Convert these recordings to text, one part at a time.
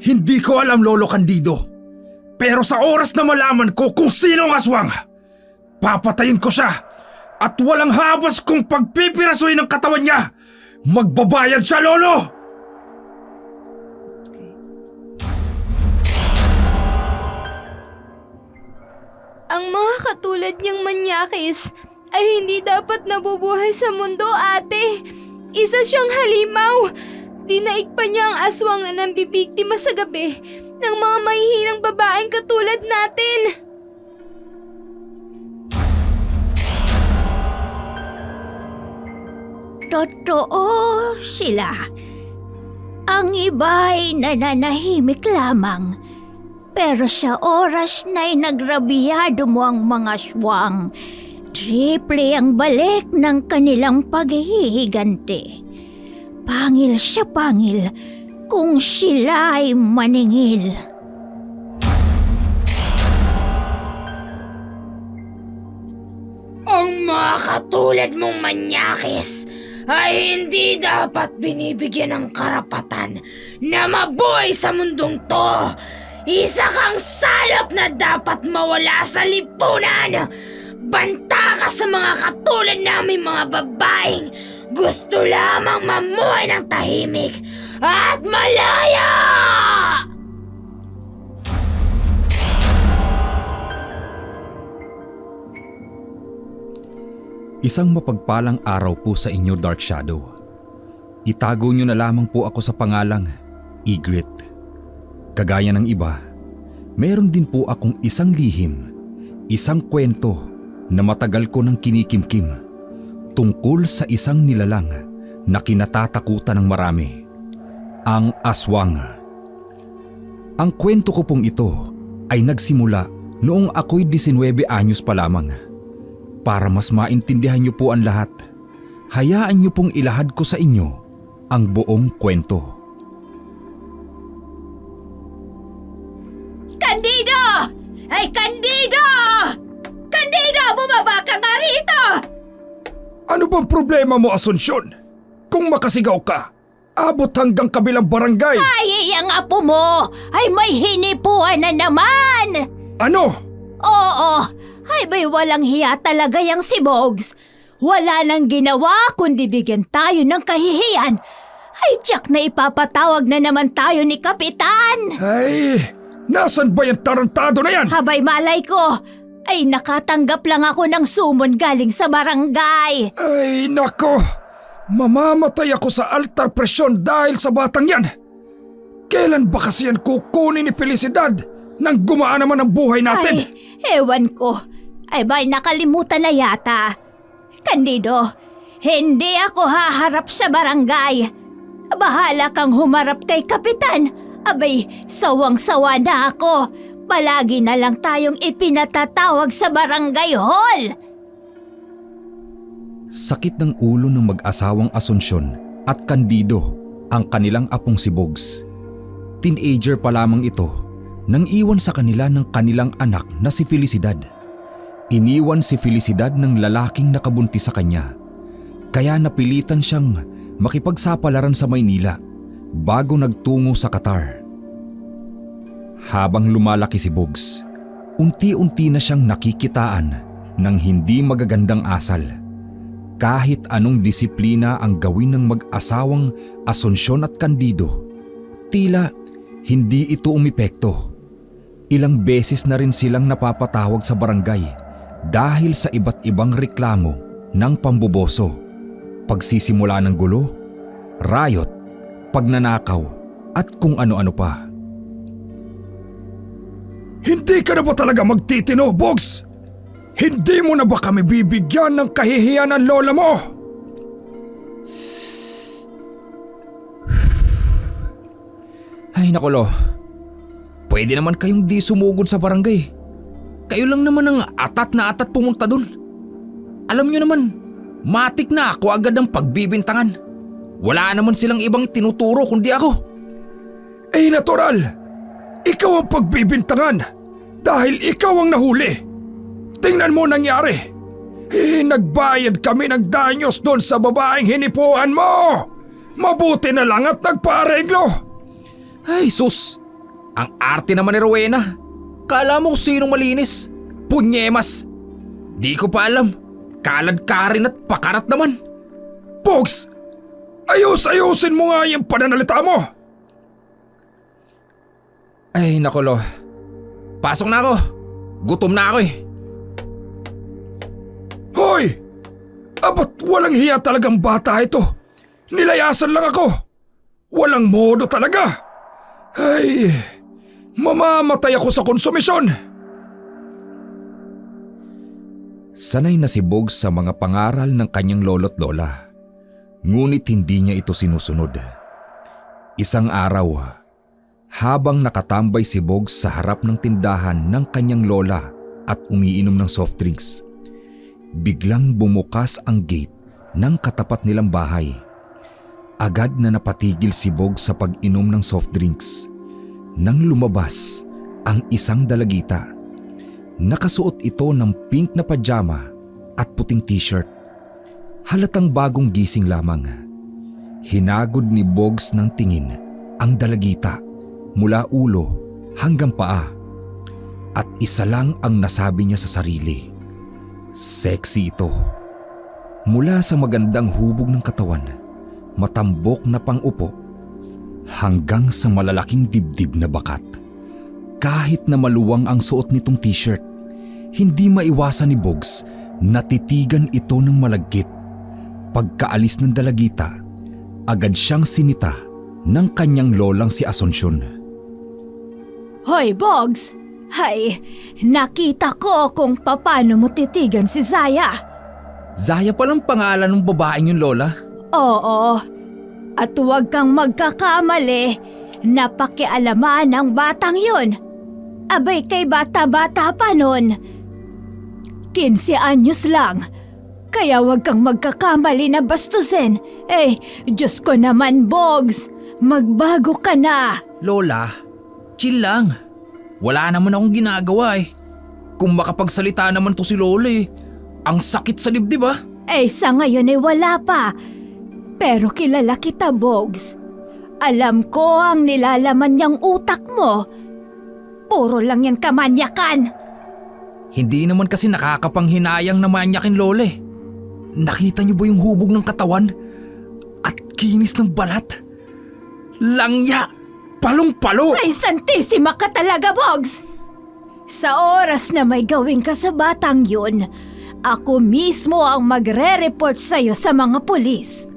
Hindi ko alam, Lolo Candido. Pero sa oras na malaman ko kung sino ang aswang, papatayin ko siya at walang habas kung pagpipirasuhin ng katawan niya. Magbabayad siya, Lolo! Ang mga katulad niyang manyakis ay hindi dapat nabubuhay sa mundo, ate. Isa siyang halimaw. Dinaig pa niya ang aswang na nambibiktima sa gabi ng mga mahihinang babaeng katulad natin. Totoo sila. Ang iba'y nananahimik lamang. Pero sa oras na'y nagrabiyado mo ang mga aswang. Triple ang balik ng kanilang paghihiganti. Pangil siya pangil kung sila'y maningil. Ang mga katulad mong manyakis ay hindi dapat binibigyan ng karapatan na mabuhay sa mundong to. Isa kang salop na dapat mawala sa lipunan. Banta ka sa mga katulad naming mga babaeng gusto lamang mamuhay ng tahimik at malaya! Isang mapagpalang araw po sa inyo, Dark Shadow. Itago niyo na lamang po ako sa pangalang Ygritte. Kagaya ng iba, meron din po akong isang lihim, isang kwento na matagal ko nang kinikimkim tungkol sa isang nilalang na kinatatakutan ng marami, ang aswang. Ang kwento ko pong ito ay nagsimula noong ako'y 19 anyos pa lamang. Para mas maintindihan niyo po ang lahat, hayaan niyo pong ilahad ko sa inyo ang buong kwento. Candido! Ay, Candido! Candido, bumaba ka nga rito! Ano bang problema mo, Asunsyon? Kung makasigaw ka, abot hanggang kabilang barangay. Ay, ang apo mo ay may hinipuan na naman! Ano? Oo, ay may walang hiya talaga yang si Bogs. Wala nang ginawa kundi bigyan tayo ng kahihiyan. Ay, tiyak na ipapatawag na naman tayo ni Kapitan. Ay, nasan ba yung tarantado na yan? Habay malay ko, ay nakatanggap lang ako ng sumon galing sa barangay. Ay, nako. Mamamatay ako sa altar presyon dahil sa batang yan. Kailan ba kasi yan kukunin ni Felicidad nang gumaan naman ang buhay natin? Ay, ewan ko. Ay ba'y nakalimutan na yata. Candido, hindi ako haharap sa barangay. Bahala kang humarap kay Kapitan. Abay, sawang-sawa na ako. Palagi na lang tayong ipinatatawag sa barangay hall. Sakit ng ulo ng mag-asawang Asunsyon at Candido ang kanilang apong si Bogs. Teenager pa lamang ito nang iwan sa kanila ng kanilang anak na si Felicidad. Iniwan si Felicidad ng lalaking nakabuntis sa kanya. Kaya napilitan siyang makipagsapalaran sa Maynila bago nagtungo sa Qatar. Habang lumalaki si Bogs, unti-unti na siyang nakikitaan ng hindi magagandang asal. Kahit anong disiplina ang gawin ng mag-asawang Asunsyon at Candido, tila hindi ito umepekto. Ilang beses na rin silang napapatawag sa barangay dahil sa iba't ibang reklamo ng pamboboso, pagsisimula ng gulo, riot, pagnanakaw at kung ano-ano pa. Hindi ka na ba talaga magtitino, Bogs? Hindi mo na ba kami bibigyan ng kahihiyan ng lola mo? Ay nakulo, pwede naman kayong di sumugod sa barangay. Kayo lang naman ang atat na atat pumunta dun. Alam nyo naman, matik na ako agad ang pagbibintangan. Wala naman silang ibang tinuturo kundi ako. Eh natural, ikaw ang pagbibintangan dahil ikaw ang nahuli. Tingnan mo nangyari. Nagbayad kami ng danyos doon sa babaeng hinipuan mo. Mabuti na lang at nagpaareglo. Ay sus, Ang arte naman ni Rowena. Kala mo kung sinong malinis. Punyemas. Di ko pa alam. Kalad ka rin at pakarat naman. Pogs! Ayusin mo nga yung pananalita mo! Ay nako Lo. Pasok na ako. Gutom na ako eh. Hoy! Abat walang hiya talagang bata ito. Nilayasan lang ako. Walang modo talaga. Ay, mamamatay ako sa konsumisyon. Sanay na si Bogs sa mga pangaral ng kanyang lolo't lola. Ngunit hindi niya ito sinusunod. Isang araw, habang nakatambay si Bogs sa harap ng tindahan ng kanyang lola at umiinom ng soft drinks, biglang bumukas ang gate ng katapat nilang bahay. Agad na napatigil si Bogs sa pag-inom ng soft drinks nang lumabas ang isang dalagita. Nakasuot ito ng pink na pajama at puting t-shirt. Halatang bagong gising lamang. Hinagod ni Bogs ng tingin ang dalagita mula ulo hanggang paa. At isa lang ang nasabi niya sa sarili. Sexy ito. Mula sa magandang hubog ng katawan, matambok na pang-upo, hanggang sa malalaking dibdib na bakat. Kahit na maluwang ang suot nitong t-shirt, hindi maiwasan ni Bogs na titigan ito ng malagkit. Pagkaalis ng dalagita, agad siyang sinita ng kanyang lolang si Asuncion. Hoy, Bogs! Hay, nakita ko kung paano mo titigan si Zaya. Zaya palang pangalan ng babaeng yung lola? Oo. At huwag kang magkakamali na pakialaman ng batang yun. Abay kay bata-bata pa nun. 15 anyos lang. Kaya huwag kang magkakamali na bastusin. Eh, Diyos ko naman, Bogs. Magbago ka na. Lola, chill lang. Wala naman akong ginagawa eh. Kung makapagsalita naman to si Lola eh. Ang sakit sa dibdib ah. Eh, sa ngayon ay wala pa. Pero kilala kita, Bogs. Alam ko ang nilalaman niyang utak mo. Puro lang yan kamanyakan. Hindi naman kasi nakakapanghinayang na manyakin Lola eh. Nakita niyo ba yung hubog ng katawan? At kinis ng balat? Langya! Palong-palo! Ay, santisima ka talaga, Bogs! Sa oras na may gawin ka sa batang yun, ako mismo ang magre-report sa'yo sa mga pulis.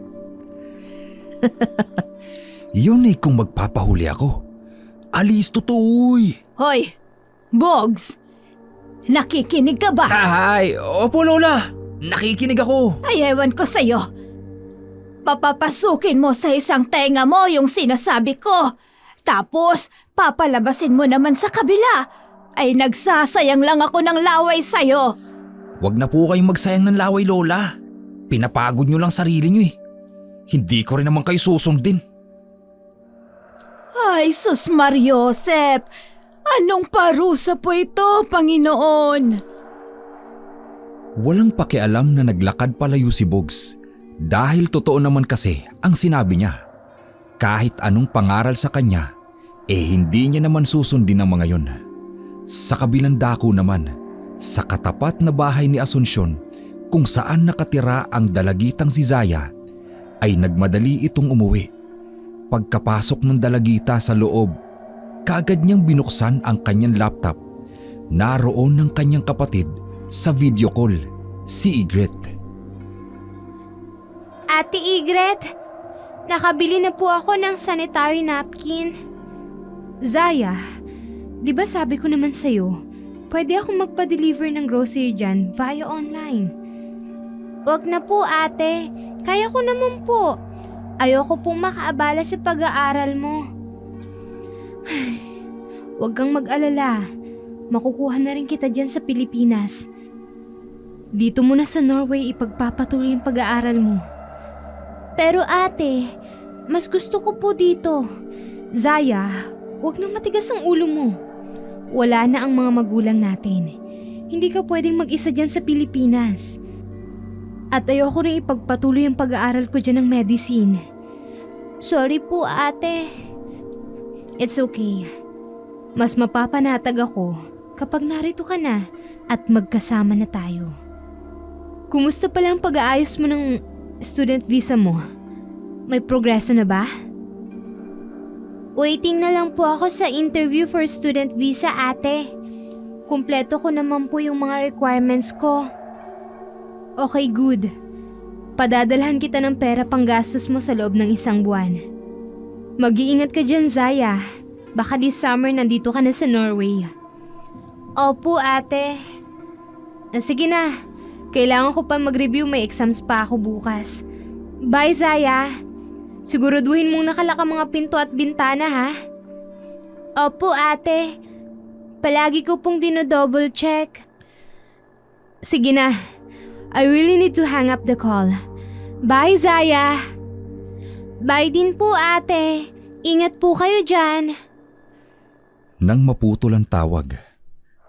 Yun eh kung magpapahuli ako. Alis tutoy! Hoy, Bogs! Nakikinig ka ba? Ay, opo Lola. Nakikinig ako. Ay, ewan ko sa'yo. Papapasukin mo sa isang tenga mo yung sinasabi ko. Tapos, papalabasin mo naman sa kabila. Ay, nagsasayang lang ako ng laway sa'yo. Wag na po kayong magsayang ng laway Lola. Pinapagod nyo lang sarili nyo eh. Hindi ko rin naman kayo susundin. Ay, sus Mariosep! Anong parusa po ito, Panginoon? Walang pakialam na naglakad palayo si Bogs dahil totoo naman kasi ang sinabi niya. Kahit anong pangaral sa kanya, hindi niya naman susundin ang mga yon. Sa kabilang dako naman, sa katapat na bahay ni Asuncion kung saan nakatira ang dalagitang si Zaya, ay nagmadali itong umuwi. Pagkapasok ng dalagita sa loob, kaagad niyang binuksan ang kanyang laptop. Naroon ng kanyang kapatid sa video call, si Igret. Ate Igret, nakabili na po ako ng sanitary napkin. Zaya, di ba sabi ko naman sa'yo, pwede akong magpa-deliver ng grocery dyan via online. Wag na po ate, kaya ko naman po. Ayoko pong makaabala sa pag-aaral mo. Huwag kang mag-alala. Makukuha na rin kita dyan sa Pilipinas. Dito mo na sa Norway ipagpapatuloy ang pag-aaral mo. Pero ate, mas gusto ko po dito. Zaya, huwag nang matigas ang ulo mo. Wala na ang mga magulang natin. Hindi ka pwedeng mag-isa dyan sa Pilipinas. At ayoko rin ipagpatuloy ang pag-aaral ko dyan ng medicine. Sorry po ate. It's okay. Mas mapapanatag ako kapag narito ka na at magkasama na tayo. Kumusta pala ang pag-aayos mo ng student visa mo? May progreso na ba? Waiting na lang po ako sa interview for student visa, ate. Kumpleto ko naman po yung mga requirements ko. Okay, good. Padadalhan kita ng pera pang gastos mo sa loob ng 1 buwan. Mag-iingat ka dyan, Zaya. Baka this summer nandito ka na sa Norway. Opo, ate. Sige na. Kailangan ko pa mag-review, may exams pa ako bukas. Bye, Zaya. Siguraduhin mong nakalak ang mga pinto at bintana, ha? Opo, ate. Palagi ko pong dino-double check. Sige na. I really need to hang up the call. Bye, Zaya. Bye din po, ate. Ingat po kayo dyan. Nang maputol ang tawag,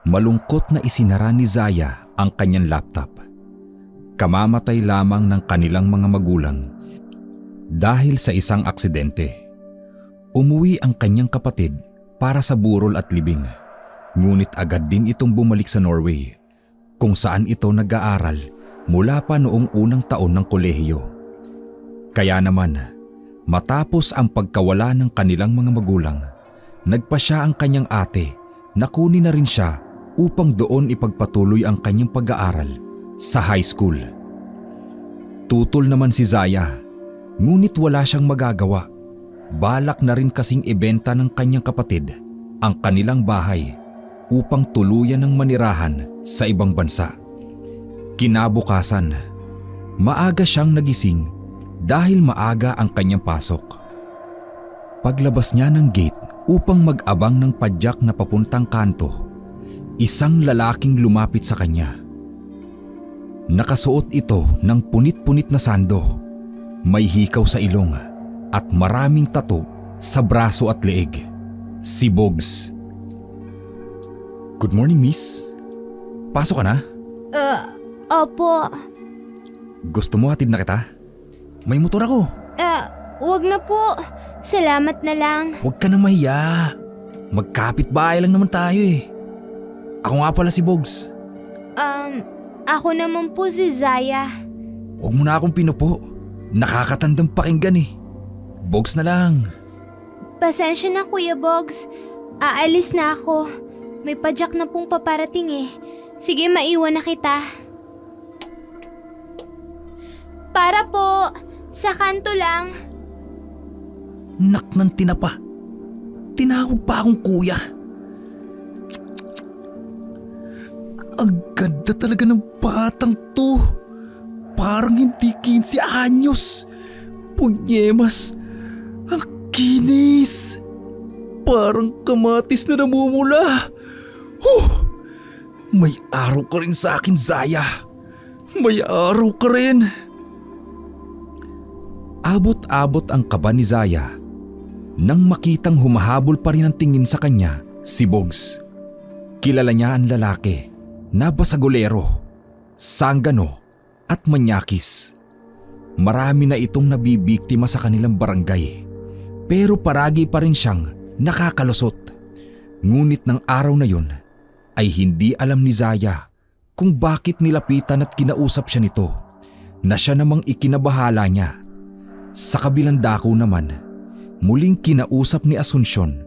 malungkot na isinara ni Zaya ang kanyang laptop. Kamamatay lamang ng kanilang mga magulang dahil sa isang aksidente. Umuwi ang kanyang kapatid para sa burol at libing. Ngunit agad din itong bumalik sa Norway, kung saan ito nag-aaral mula pa noong unang taon ng kolehiyo. Kaya naman, matapos ang pagkawala ng kanilang mga magulang, nagpasya ang kanyang ate na kunin na rin siya upang doon ipagpatuloy ang kanyang pag-aaral sa high school. Tutol naman si Zaya, ngunit wala siyang magagawa. Balak na rin kasing ibenta ng kanyang kapatid ang kanilang bahay upang tuluyan ng manirahan sa ibang bansa. Kinabukasan, maaga siyang nagising dahil maaga ang kanyang pasok. Paglabas niya ng gate upang mag-abang ng padyak na papuntang kanto, isang lalaking lumapit sa kanya. Nakasuot ito ng punit-punit na sando, may hikaw sa ilong at maraming tattoo sa braso at leeg. Si Bogs. Good morning, miss. Pasok ka na? Opo. Gusto mo hatid na kita? May motor ako. Wag na po. Salamat na lang. Huwag ka na mahiya. Magkapit-bahay lang naman tayo eh. Ako nga pala si Bogs. Ako naman po si Zaya. Huwag mo na akong pinupo. Nakakatandang pakinggan eh. Bogs na lang. Pasensya na, Kuya Bogs. Aalis na ako. May padyak na pong paparating eh. Sige, maiwan na kita. Para po. Sa kanto lang. Nak ng tinapa. Tinawag pa akong kuya. Ang ganda talaga ng batang to. Parang hindi 15 anyos. Punyemas. Ang kinis. Parang kamatis na namumula. May araw ka rin sa akin, Zaya. May araw ka rin. Abot-abot ang kaba ni Zaya nang makitang humahabol pa rin ang tingin sa kanya si Bogs. Kilala niya ang lalaki na basagolero, sanggano at manyakis. Marami na itong nabibiktima sa kanilang barangay, pero paragi pa rin siyang nakakalusot. Ngunit ng araw na yun ay hindi alam ni Zaya kung bakit nilapitan at kinausap siya nito na siya namang ikinabahala niya. Sa kabilang dako naman, muling kinausap ni Asunsyon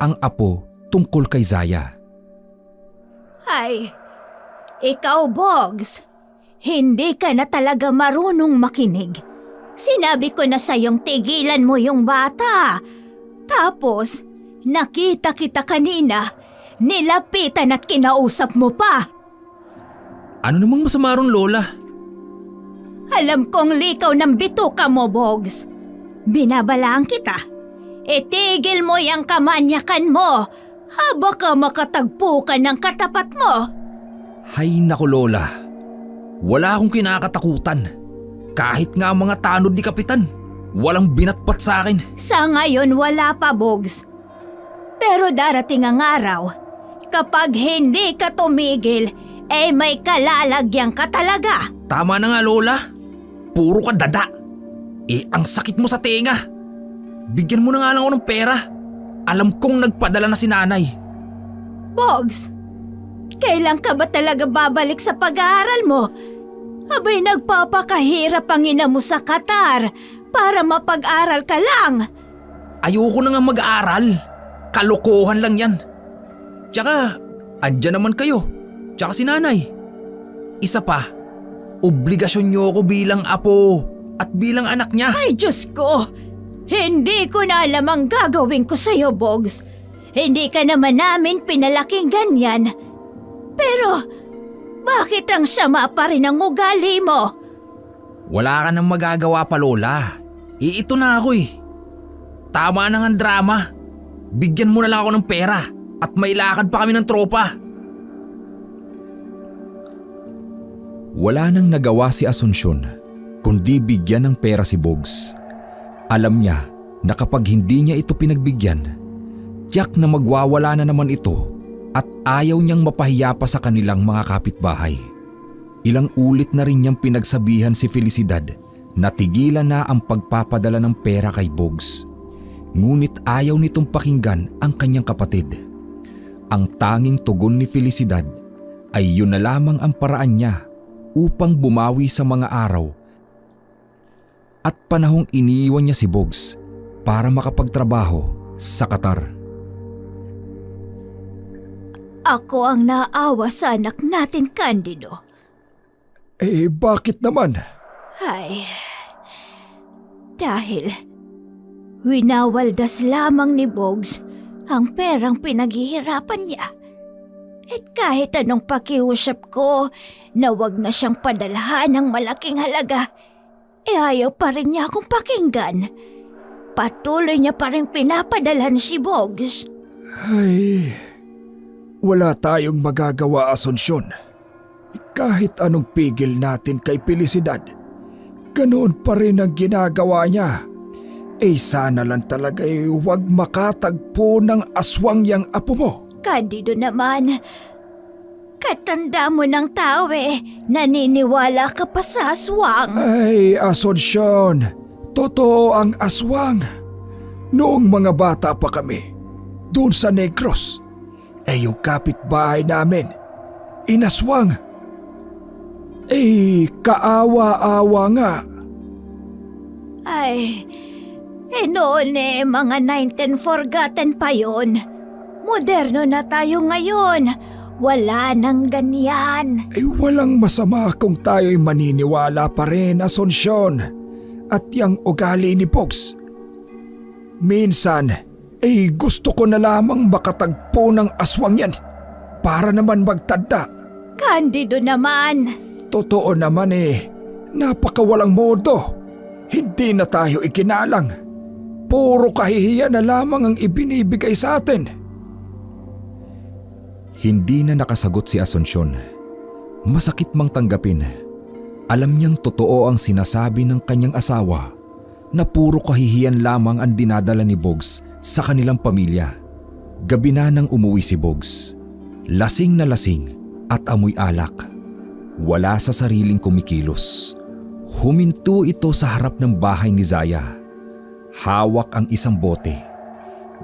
ang apo tungkol kay Zaya. Ay, ikaw, Bogs. Hindi ka na talaga marunong makinig. Sinabi ko na sa'yong tigilan mo yung bata. Tapos, nakita kita kanina, nilapitan at kinausap mo pa. Ano namang masama ron, Lola? Alam kong likaw ng bituka mo, Bogs. Binabalaan kita. Itigil mo yung kamanyakan mo. Baka makatagpo ka ng katapat mo. Hay naku, Lola. Wala akong kinakatakutan. Kahit nga ang mga tanod ni Kapitan, walang binatpat sa akin. Sa ngayon wala pa, Bogs. Pero darating ang araw, kapag hindi ka tumigil, may kalalagyan ka talaga. Tama na nga, Lola. Puro ka dada. Ang sakit mo sa tenga. Bigyan mo na nga lang ako ng pera. Alam kong nagpadala na si nanay. Bogs, kailan ka ba talaga babalik sa pag-aaral mo? Abay, nagpapakahirap ang ina mo sa Qatar para mapag-aral ka lang. Ayoko na nga mag-aaral. Kalokohan lang yan. Tsaka, andyan naman kayo. Tsaka si nanay. Isa pa, obligasyon niyo ako bilang apo at bilang anak niya. Ay, Diyos ko! Hindi ko na alam ang gagawin ko sa'yo, Bogs. Hindi ka naman namin pinalaking ganyan. Pero, bakit ang sama pa rin ang ugali mo? Wala ka nang magagawa pa, Lola. Ito na ako eh. Tama na ang drama. Bigyan mo na lang ako ng pera at mailakad pa kami ng tropa. Wala nang nagawa si Asuncion kundi bigyan ng pera si Bogs. Alam niya na kapag hindi niya ito pinagbigyan, tiyak na magwawala na naman ito at ayaw niyang mapahiya pa sa kanilang mga kapitbahay. Ilang ulit na rin niyang pinagsabihan si Felicidad na tigilan na ang pagpapadala ng pera kay Bogs. Ngunit ayaw nitong pakinggan ang kanyang kapatid. Ang tanging tugon ni Felicidad ay yun na lamang ang paraan niya upang bumawi sa mga araw at panahong iniiwan niya si Bogs para makapagtrabaho sa Qatar. Ako ang naawa sa anak natin, Candido. Bakit naman? Ay, dahil winawaldas lamang ni Bogs ang perang pinaghihirapan niya. At kahit anong pakiusap ko na wag na siyang padalhan ng malaking halaga, ayaw pa rin niya akong pakinggan. Patuloy niya pa rin pinapadalhan si Bogs. Ay, wala tayong magagawa, Asuncion. Kahit anong pigil natin kay Felicidad, ganoon pa rin ang ginagawa niya. Sana lang talaga huwag makatagpo ng aswang yang apo mo. Candido naman, katanda mo ng tao naniniwala ka pa sa aswang. Ay, Asuncion, totoo ang aswang. Noong mga bata pa kami, doon sa Negros, yung kapitbahay namin, inaswang. Kaawa-awa nga. Ay, noon mga 19 forgotten pa yon. Moderno na tayo ngayon. Wala nang ganyan. Walang masama kung tayo'y maniniwala pa rin, Asuncion. At yang ugali ni Bogs. Minsan, gusto ko na lamang makatagpo ng aswang yan para naman magtanda. Candido naman. Totoo naman napakawalang modo. Hindi na tayo ikinalang. Puro kahihiyan na lamang ang ibinibigay sa atin. Hindi na nakasagot si Asuncion. Masakit mang tanggapin. Alam niyang totoo ang sinasabi ng kanyang asawa na puro kahihiyan lamang ang dinadala ni Bogs sa kanilang pamilya. Gabi na nang umuwi si Bogs. Lasing na lasing at amoy alak. Wala sa sariling kumikilos. Huminto ito sa harap ng bahay ni Zaya. Hawak ang isang bote.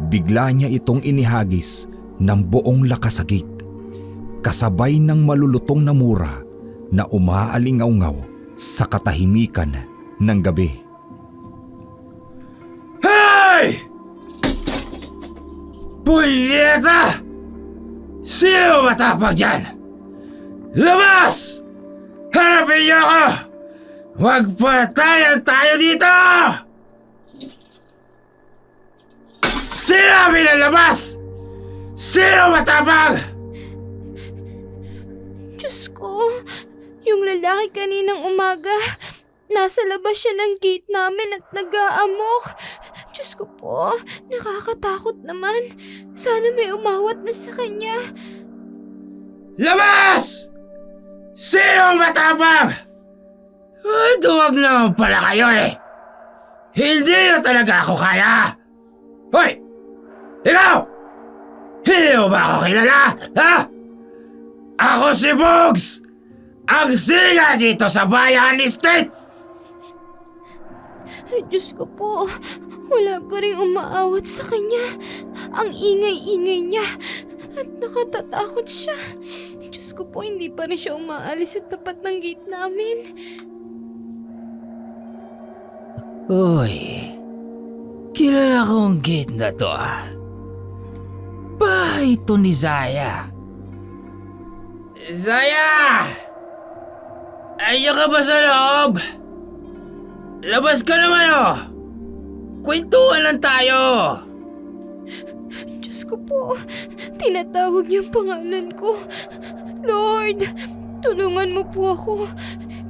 Bigla niya itong inihagis ng buong lakasagit. Kasabay ng malulutong na mura na umaalingaw-ngaw sa katahimikan ng gabi. Hey! Punyeta! Sino matapag dyan? Labas! Harapin niyo ako! Magpatayan tayo dito! Sinabi na labas! Sino matapag? Diyos ko, yung lalaki kaninang umaga, nasa labas siya ng gate namin at nag-aamok. Diyos ko po, nakakatakot naman. Sana may umawat na sa kanya. Labas! Sino matapag? Duwag naman pala kayo Hindi na talaga ako kaya. Hoy! Ikaw! Hindi mo ba ako kilala? Ha? Ako si Bogs! Ang siga dito sa Bayan Estate! Ay, Diyos ko po, wala pa rin umaawat sa kanya. Ang ingay-ingay niya. At nakatatakot siya. Diyos ko po, hindi pa rin siya umaalis sa tapat ng gate namin. Uy, kilala ko ang gate na to Bahay to ni Zaya. Zaya! Ayaw ka ba sa loob? Labas ka naman Kwentuhan lang tayo! Diyos ko po, tinatawag niya ang pangalan ko. Lord, tulungan mo po ako.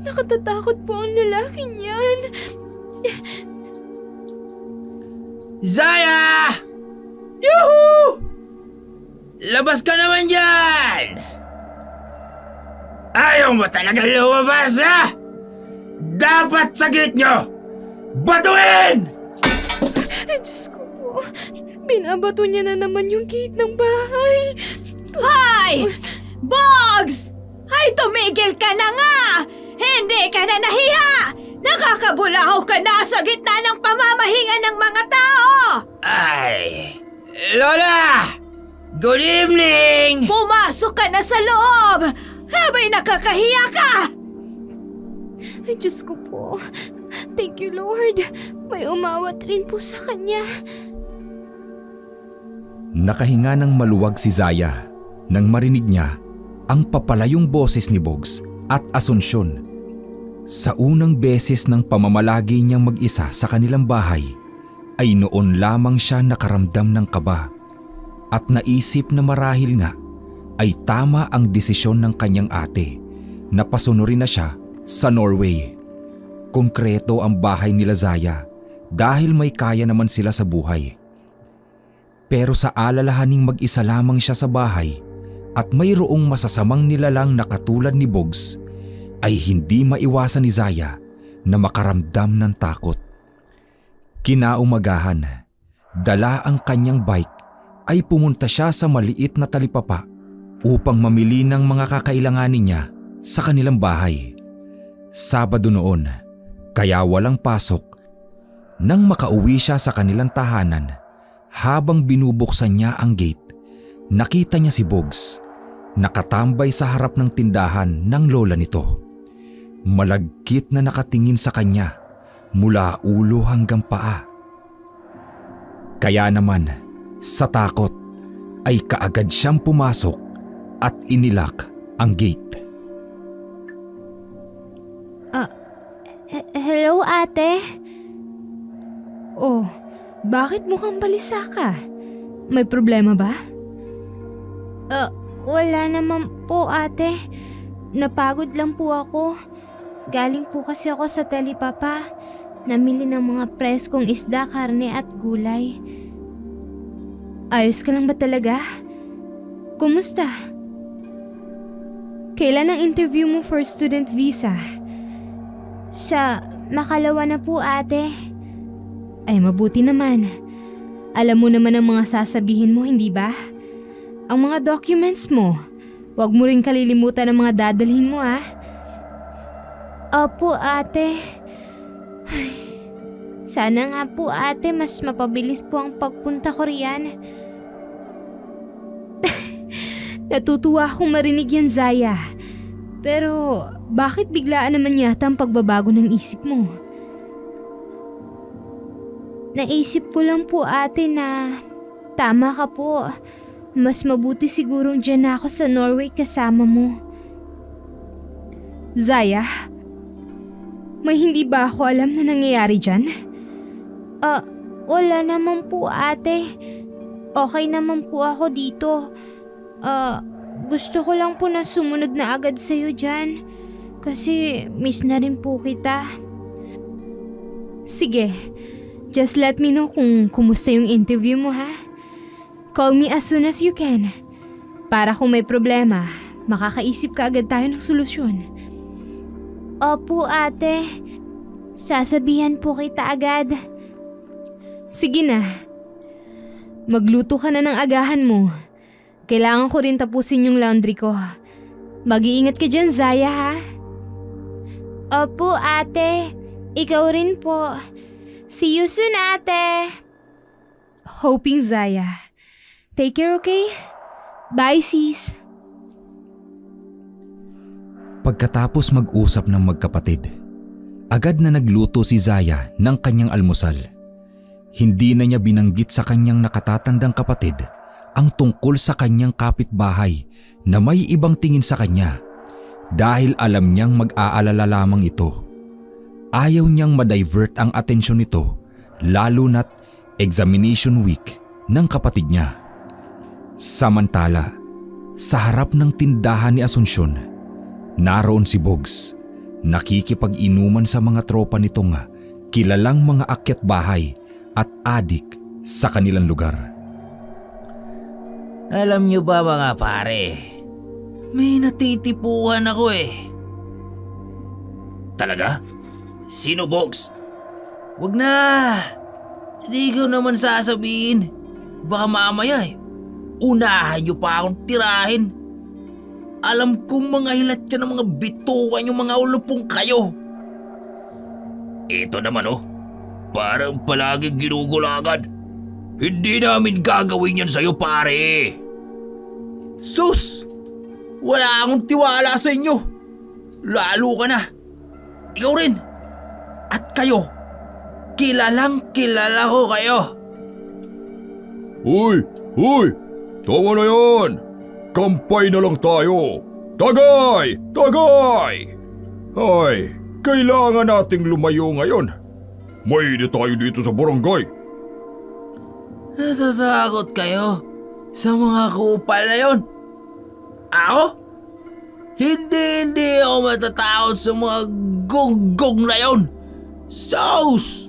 Nakatatakot po ang lalaking yan. Zaya! Yuhu! Labas ka naman dyan! Ayaw mo talaga lumabas Dapat sa gate nyo! Batuin! Diyos ko po, binabato niya na naman yung gate ng bahay. Hay! Bogs! Ay, tumigil ka na nga! Hindi ka na nahiya! Nakakabulahaw ka na sa gitna ng pamamahinga ng mga tao! Ay! Lola! Good evening! Pumasok ka na sa loob! Habay nakakahiya ka! Ay, Diyos ko po. Thank you, Lord. May umawat rin po sa kanya. Nakahinga ng maluwag si Zaya nang marinig niya ang papalayong boses ni Bogs at Asunsyon. Sa unang beses ng pamamalagi niyang mag-isa sa kanilang bahay, ay noon lamang siya nakaramdam ng kaba at naisip na marahil nga ay tama ang desisyon ng kanyang ate na pasunurin na siya sa Norway. Konkreto ang bahay nila Zaya dahil may kaya naman sila sa buhay. Pero sa alalahaning mag-isa lamang siya sa bahay at mayroong masasamang nilalang na katulad ni Bogs, ay hindi maiwasan ni Zaya na makaramdam ng takot. Kinaumagahan, dala ang kanyang bike ay pumunta siya sa maliit na talipapa upang mamili ng mga kakailanganin niya sa kanilang bahay. Sabado noon, kaya walang pasok. Nang makauwi siya sa kanilang tahanan, habang binubuksan niya ang gate, nakita niya si Bogs, nakatambay sa harap ng tindahan ng lola nito. Malagkit na nakatingin sa kanya mula ulo hanggang paa. Kaya naman, sa takot, ay kaagad siyang pumasok at inilak ang gate. Hello, ate? Oh, bakit mukhang balisa ka? May problema ba? Wala naman po, ate. Napagod lang po ako. Galing po kasi ako sa talipapa. Namili ng mga preskong isda, karne at gulay. Ayos ka lang ba talaga? Kumusta? Kailan ang interview mo for student visa? Sa makalawa na po, ate. Ay, mabuti naman. Alam mo naman ang mga sasabihin mo, hindi ba? Ang mga documents mo. Huwag mo rin kalilimutan ang mga dadalhin mo, Opo, ate. Ay, sana nga po, ate, mas mapabilis po ang pagpunta ko riyan. Natutuwa akong marinig yan, Zaya. Pero bakit biglaan naman yata ang pagbabago ng isip mo? Naisip ko lang po, ate, na tama ka po. Mas mabuti sigurong dyan na ako sa Norway kasama mo. Zaya, may hindi ba ako alam na nangyayari dyan? Wala naman po, ate. Okay naman po ako dito. Gusto ko lang po na sumunod na agad sa'yo dyan. Kasi miss na rin po kita. Sige, just let me know kung kumusta yung interview mo, ha? Call me as soon as you can. Para kung may problema, makakaisip ka agad tayo ng solusyon. Opo, ate. Sasabihan po kita agad. Sige na. Magluto ka na ng agahan mo. Kailangan ko rin tapusin yung laundry ko. Mag-iingat ka dyan, Zaya, ha? Opo, ate. Ikaw rin po. See you soon, ate. Hoping, Zaya. Take care, okay? Bye, sis. Pagkatapos mag-usap ng magkapatid, agad na nagluto si Zaya ng kanyang almusal. Hindi na niya binanggit sa kanyang nakatatandang kapatid ang tungkol sa kanyang kapitbahay na may ibang tingin sa kanya dahil alam niyang mag-aalala lamang ito. Ayaw niyang ma-divert ang atensyon nito lalo na't examination week ng kapatid niya. Samantala, sa harap ng tindahan ni Asunsyon, naroon si Bogs, nakikipag-inuman sa mga tropa nitong kilalang mga akyat bahay at adik sa kanilang lugar. Alam niyo ba mga pare, may natitipuhan ako eh. Talaga? Sino, Bogs? Wag na. Hindi ko naman sasabihin. Baka mamaya unahan niyo pa akong tirahin. Alam kong mga hilat yan ng mga bitukan yung mga ulupong kayo. Ito naman parang palaging ginugulagan. Hindi namin gagawin yan sa'yo, pare. Sus! Wala akong tiwala sa inyo. Lalo ka na. Ikaw rin. At kayo, kilalang kilala ko kayo. Uy! Tama na yan! Kampay na lang tayo! Tagay! Ay, kailangan nating lumayo ngayon. Mainit tayo dito sa barangay. Natatakot kayo sa mga kupal na yun? Ako? Hindi ako matatakot sa mga gonggong na yun. Saus!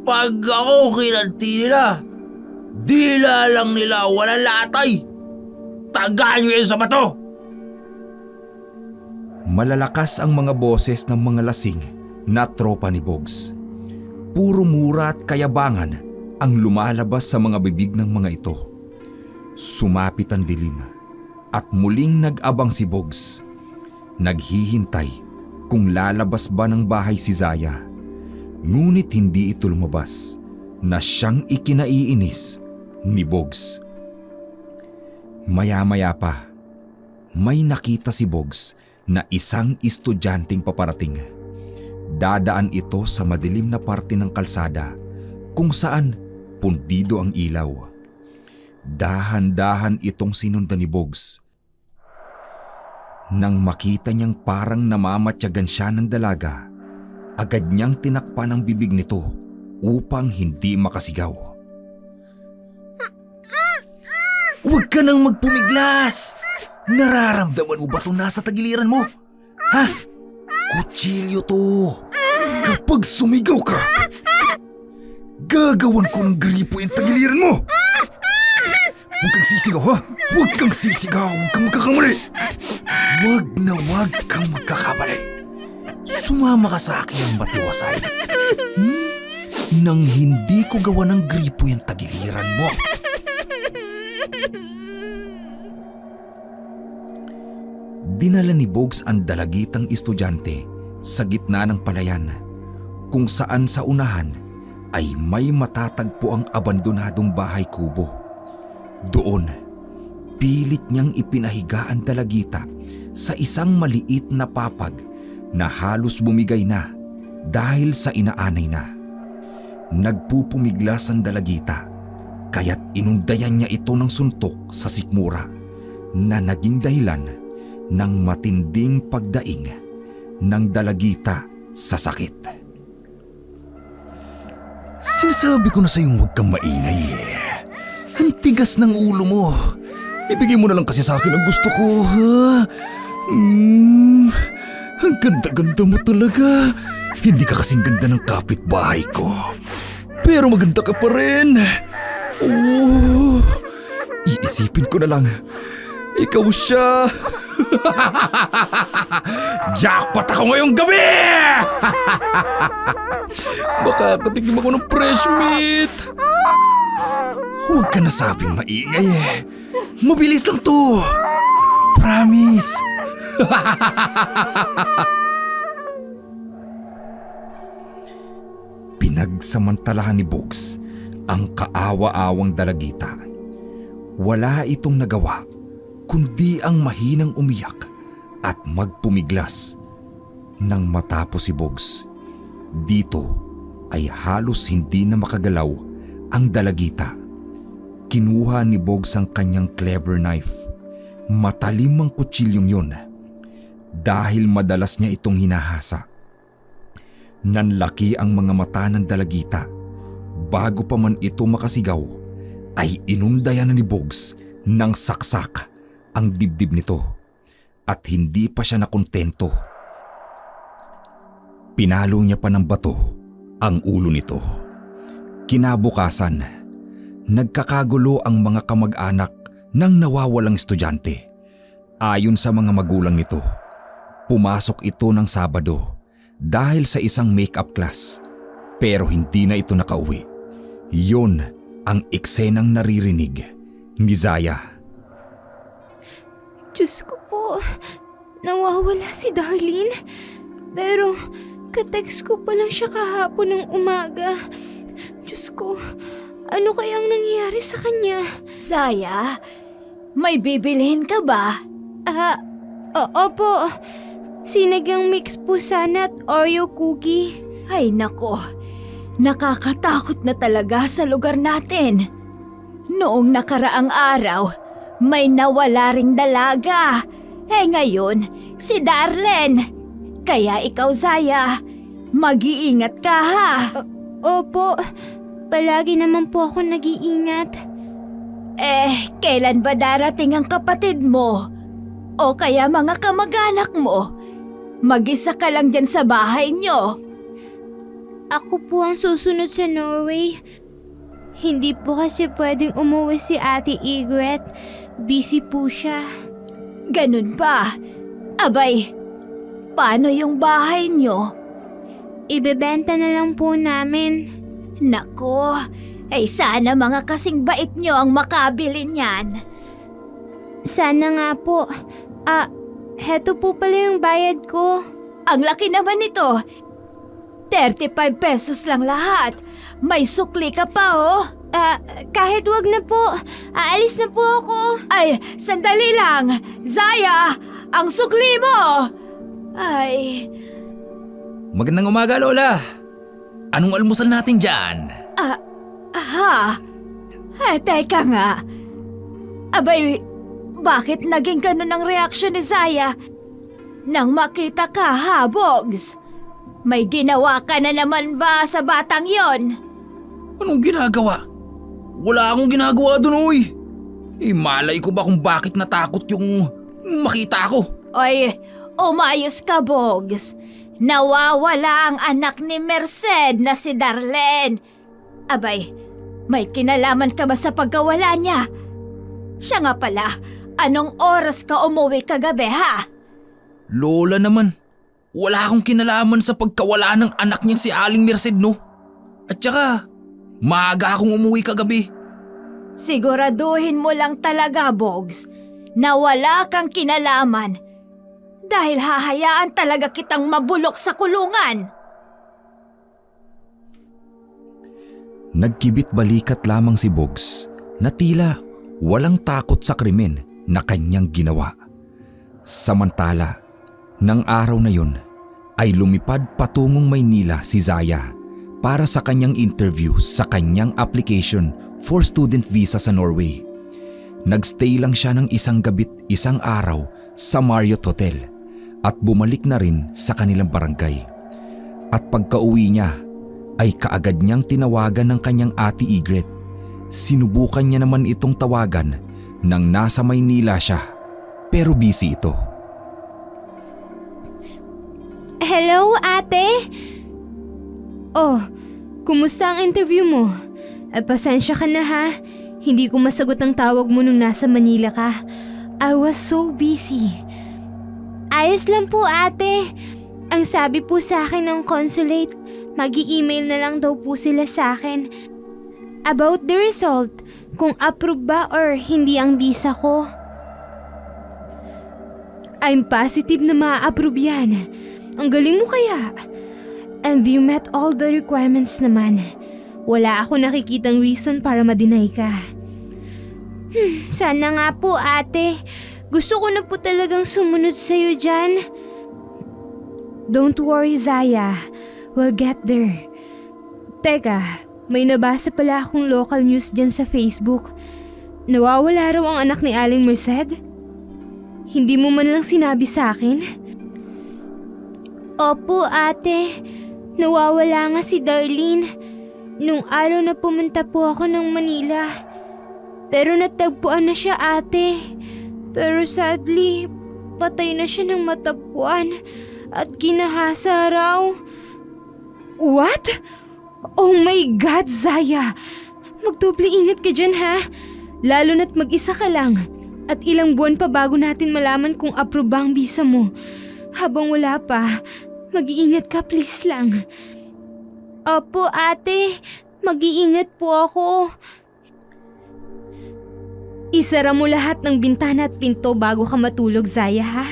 Pag ako kinanti nila, dila lang nila walang latay. Tagaan nyo yan sa bato! Malalakas ang mga boses ng mga lasing na tropa ni Bogs. Puro mura at kayabangan ang lumalabas sa mga bibig ng mga ito. Sumapit ang dilim at muling nag-abang si Bogs. Naghihintay kung lalabas ba ng bahay si Zaya. Ngunit hindi ito lumabas na siyang ikinaiinis ni Bogs. Maya-maya pa, may nakita si Bogs na isang estudyanteng paparating. Dadaan ito sa madilim na parte ng kalsada kung saan pundido ang ilaw. Dahan-dahan itong sinundan ni Bogs. Nang makita niyang parang namamatyagan siya ng dalaga, agad niyang tinakpan ang bibig nito upang hindi makasigaw. Huwag ka nang magpumiglas! Nararamdaman mo ba ito nasa tagiliran mo? Ha? Kutsilyo to! Kapag sumigaw ka, gagawan ko ng gripo yung tagiliran mo! Huwag kang sisigaw, ha? Huwag kang sisigaw! Huwag kang magkakamali! Huwag kang magkakamali. Sumama ka sa akin ng matiwasay. Nang hindi ko gawa ng gripo yung tagiliran mo. Dinala ni Bogs ang dalagitang estudyante sa gitna ng palayan kung saan sa unahan ay may matatagpo ang abandonadong bahay kubo. Doon, pilit niyang ipinahiga ang dalagita sa isang maliit na papag na halos bumigay na dahil sa inaanay na. Nagpupumiglas ang dalagita kaya't inundayan niya ito ng suntok sa sikmura na naging dahilan ng matinding pagdaing ng dalagita sa sakit. Sinasabi ko na sa'yong huwag kang maingay eh. Ang tigas ng ulo mo. Ibigay mo na lang kasi sa akin ang gusto ko, ha? Ang ganda-ganda mo talaga. Hindi ka kasing ganda ng kapitbahay ko. Pero maganda ka pa rin. Oh, iisipin ko na lang. Ikaw siya. Jackpot ako ngayong gabi! Makakatikim ako ng fresh meat. Huwag ka nasabing maingay eh. Mabilis lang to. Promise. Pinagsamantalahan ni Bogs ang kaawa-awang dalagita. Wala itong nagawa kundi ang mahinang umiyak at magpumiglas. Nang matapos si Bogs, dito ay halos hindi na makagalaw ang dalagita. Kinuha ni Bogs ang kanyang clever knife. Matalim ang kutsilyong yun dahil madalas niya itong hinahasa. Nanlaki ang mga mata ng dalagita. Bago pa man ito makasigaw, ay inundayan na ni Bogs ng saksak ang dibdib nito at hindi pa siya nakontento. Pinalo niya pa ng bato ang ulo nito. Kinabukasan, nagkakagulo ang mga kamag-anak ng nawawalang estudyante. Ayon sa mga magulang nito, pumasok ito ng Sabado dahil sa isang makeup class, pero hindi na ito nakauwi. Yun ang eksenang naririnig ni Zaya. Diyos ko po, nawawala si Darlene. Pero katext ko pa lang siya kahapon ng umaga. Diyos ko, ano kayang nangyayari sa kanya? Zaya, may bibilhin ka ba? Opo. Sinigang mix po sana at Oreo cookie. Ay nako, nakakatakot na talaga sa lugar natin. Noong nakaraang araw, may nawala ring dalaga. Ngayon, si Darlene. Kaya ikaw, Zaya, mag-iingat ka ha. Opo, palagi naman po ako nag-iingat. Kailan ba darating ang kapatid mo? O kaya mga kamag-anak mo? Mag-isa ka lang dyan sa bahay nyo. Ako po ang susunod sa Norway. Hindi po kasi pwedeng umuwi si Ate Igret. Busy po siya. Ganun ba? Abay, paano yung bahay nyo? Ibebenta na lang po namin. Nako, sana mga kasing bait nyo ang makabili niyan. Sana nga po. Heto po pala yung bayad ko. Ang laki naman nito. 35 pesos lang lahat. May sukli ka pa oh. Kahit wag na po. Aalis na po ako. Ay, sandali lang. Zaya, ang sukli mo. Ay, Magandang umaga, Lola. Anong almusal natin dyan? teka nga. Abay, bakit naging ganun ang reaksyon ni Zaya? Nang makita ka ha, Bogs? May ginawa ka na naman ba sa batang yon? Anong ginagawa? Wala akong ginagawa dun, uy. Malay ko ba kung bakit natakot yung makita ko? Ay, umayos ka, Bogs. Nawawala ang anak ni Merced na si Darlene. Abay, may kinalaman ka ba sa pagkawala niya? Siya nga pala, anong oras ka umuwi kagabi ha? Lola naman, wala akong kinalaman sa pagkawala ng anak niyang si Aling Merced, no? At saka, maaga akong umuwi kagabi. Siguraduhin mo lang talaga, Bogs, na wala kang kinalaman. Dahil hahayaan talaga kitang mabulok sa kulungan. Nagkibit balikat lamang si Bogs na tila walang takot sa krimen na kanyang ginawa. Samantala, nang araw na yun ay lumipad patungong Maynila si Zaya para sa kanyang interview sa kanyang application for student visa sa Norway. Nagstay lang siya ng isang gabi't isang araw sa Marriott Hotel at bumalik na rin sa kanilang barangay. At pagka-uwi niya ay kaagad niyang tinawagan ng kanyang ate Igret. Sinubukan niya naman itong tawagan nang nasa Maynila siya, pero busy ito. Hello, ate? Oh, kumusta ang interview mo? Pasensya ka na ha. Hindi ko masagot ang tawag mo nung nasa Manila ka. I was so busy. Ayos lang po, ate. Ang sabi po sa akin ng consulate, mag-i-email na lang daw po sila sa akin about the result, kung approve ba or hindi ang visa ko. I'm positive na ma-approve yan. Ang galing mo kaya. And you met all the requirements naman. Wala ako nakikitang reason para ma-deny ka. Sana nga po, ate. Gusto ko na po talagang sumunod sa'yo dyan. Don't worry, Zaya. We'll get there. Teka, may nabasa pala akong local news dyan sa Facebook. Nawawala raw ang anak ni Aling Merced? Hindi mo man lang sinabi sa akin? Opo, ate. Nawawala nga si Darlene. Nung araw na pumunta po ako ng Manila. Pero natagpuan na siya, ate. Pero sadly, patay na siya ng matagpuan at ginahasa raw. What? Oh my God, Zaya! Magdoble ingat ka dyan, ha? Lalo na't mag-isa ka lang. At ilang buwan pa bago natin malaman kung approve ba ang visa mo. Habang wala pa, mag-iingat ka please lang. Opo, ate. Mag-iingat po ako. Isara mo lahat ng bintana at pinto bago ka matulog, Zaya, ha?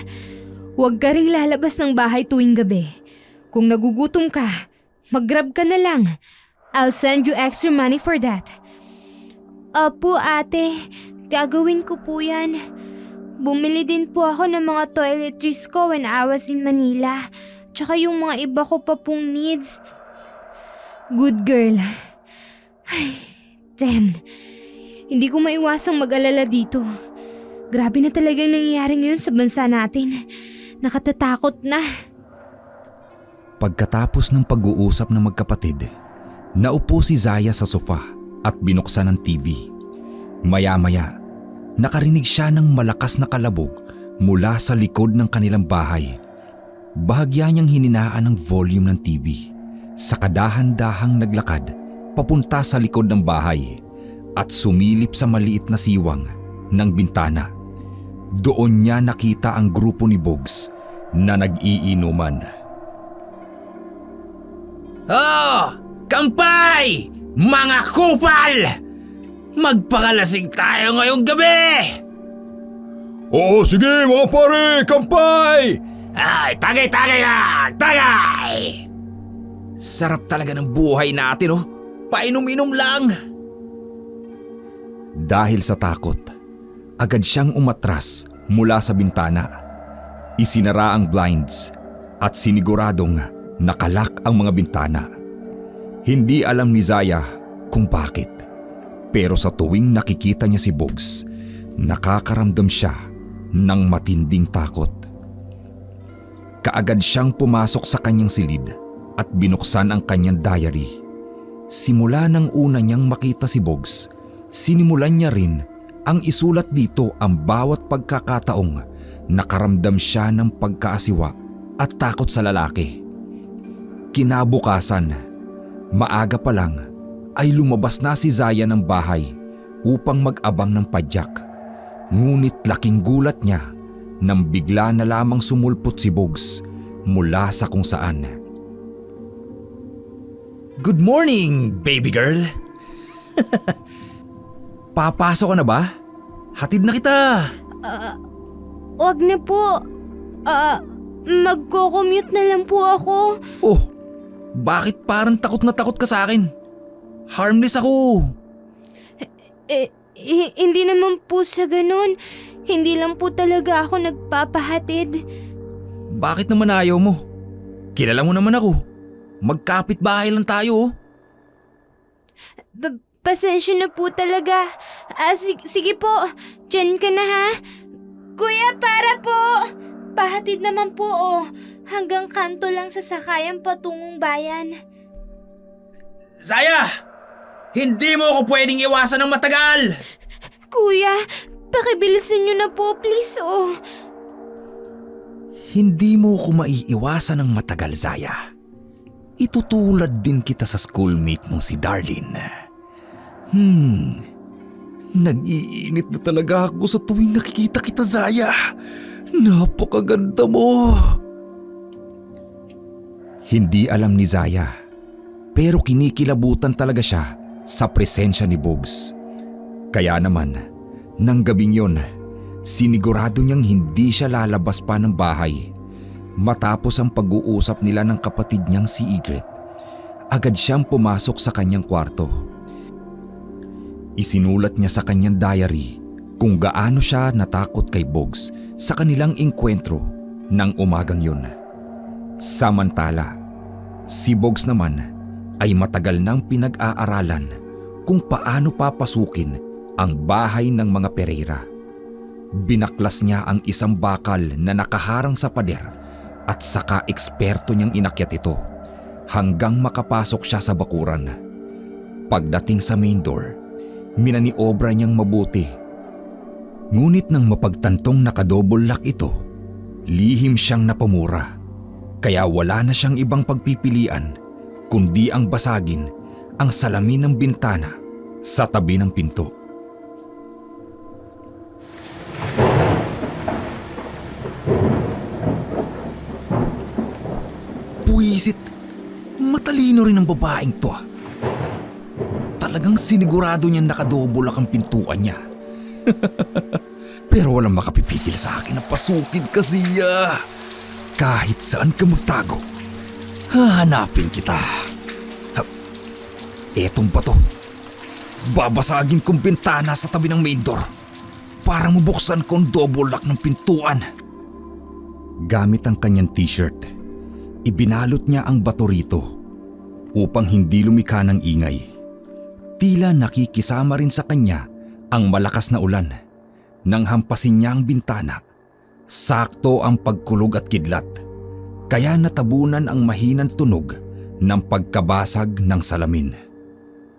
Huwag ka ring lalabas ng bahay tuwing gabi. Kung nagugutom ka, mag-grab ka na lang. I'll send you extra money for that. Opo, ate. Gagawin ko po yan. Bumili din po ako ng mga toiletries ko when I was in Manila. Tsaka yung mga iba ko pa pong needs. Good girl. Ay, damn. Hindi ko maiwasang mag-alala dito. Grabe na talagang nangyayari ngayon sa bansa natin. Nakatatakot na. Pagkatapos ng pag-uusap ng magkapatid, naupo si Zaya sa sofa at binuksan ang TV. Maya-maya, nakarinig siya ng malakas na kalabog mula sa likod ng kanilang bahay. Bahagya niyang hininaan ang volume ng TV. Sa kadahan-dahang naglakad, papunta sa likod ng bahay at sumilip sa maliit na siwang ng bintana. Doon niya nakita ang grupo ni Bogs na nag-iinuman. Oh! Kampay! Mga kupal! Magpakalasing tayo ngayong gabi! Oo, sige mga pare! Kampay! Ay, tagay-tagay na! Tagay! Sarap talaga ng buhay natin, oh. Painom-inom lang. Dahil sa takot, agad siyang umatras mula sa bintana. Isinara ang blinds at siniguradong nakalak ang mga bintana. Hindi alam ni Zaya kung bakit. Pero sa tuwing nakikita niya si Bogs, nakakaramdam siya ng matinding takot. Kaagad siyang pumasok sa kanyang silid at binuksan ang kanyang diary. Simula nang una niyang makita si Bogs, sinimulan niya rin ang isulat dito ang bawat pagkakataong nakaramdam siya ng pagkaasiwa at takot sa lalaki. Kinabukasan, maaga pa lang ay lumabas na si Zaya ng bahay upang mag-abang ng padyak. Ngunit laking gulat niya nang bigla na lamang sumulpot si Bogs mula sa kung saan. Good morning, baby girl. Papasok ka na ba? Hatid na kita. Wag na po. Magko-commute na lang po ako. Oh, bakit parang takot na takot ka sa akin? Harmless ako. Hindi naman po sa ganun. Hindi lang po talaga ako nagpapahatid. Bakit naman ayaw mo? Kilala mo naman ako. Magkapit-bahay lang tayo, oh. Pasensya na po talaga. Sige po, dyan ka na ha. Kuya, para po. Pahatid naman po oh. Hanggang kanto lang sa sakayan patungong bayan. Zaya! Hindi mo ako pwedeng iwasan ng matagal! Kuya, pakibilisan niyo na po please oh. Hindi mo ko maiiwasan ng matagal, Zaya. Itutulad din kita sa schoolmate mong si Darlene. Nag-iinit na talaga ako sa tuwing nakikita kita, Zaya. Napakaganda mo. Hindi alam ni Zaya, pero kinikilabutan talaga siya sa presensya ni Bogs. Kaya naman, nang gabing yon, sinigurado niyang hindi siya lalabas pa ng bahay. Matapos ang pag-uusap nila ng kapatid niyang si Ygritte, agad siyang pumasok sa kanyang kwarto. Isinulat niya sa kanyang diary kung gaano siya natakot kay Bogs sa kanilang engkwentro ng umagang yun. Samantala, si Bogs naman ay matagal nang pinag-aaralan kung paano papasukin ang bahay ng mga Pereira. Binaklas niya ang isang bakal na nakaharang sa pader at saka eksperto niyang inakyat ito hanggang makapasok siya sa bakuran. Pagdating sa main door, minaniobra niyang mabuti. Ngunit nang mapagtantong nakadouble lock ito, lihim siyang napamura. Kaya wala na siyang ibang pagpipilian kundi ang basagin ang salamin ng bintana sa tabi ng pinto. Buwisit, matalino rin ang babaeng to. Talagang sinigurado niyang nakadouble lock ang pintuan niya. Pero walang makapipigil sa akin na pasukin kasi kahit saan ka magtago, hahanapin kita. Etong ba to? Babasagin kong bintana sa tabi ng main door para mabuksan ko ang double lock ng pintuan. Gamit ang kanyang t-shirt, ibinalot niya ang bato rito upang hindi lumikha ng ingay. Tila nakikisama rin sa kanya ang malakas na ulan. Nang hampasin niya ang bintana, sakto ang pagkulog at kidlat, kaya natabunan ang mahinang tunog ng pagkabasag ng salamin.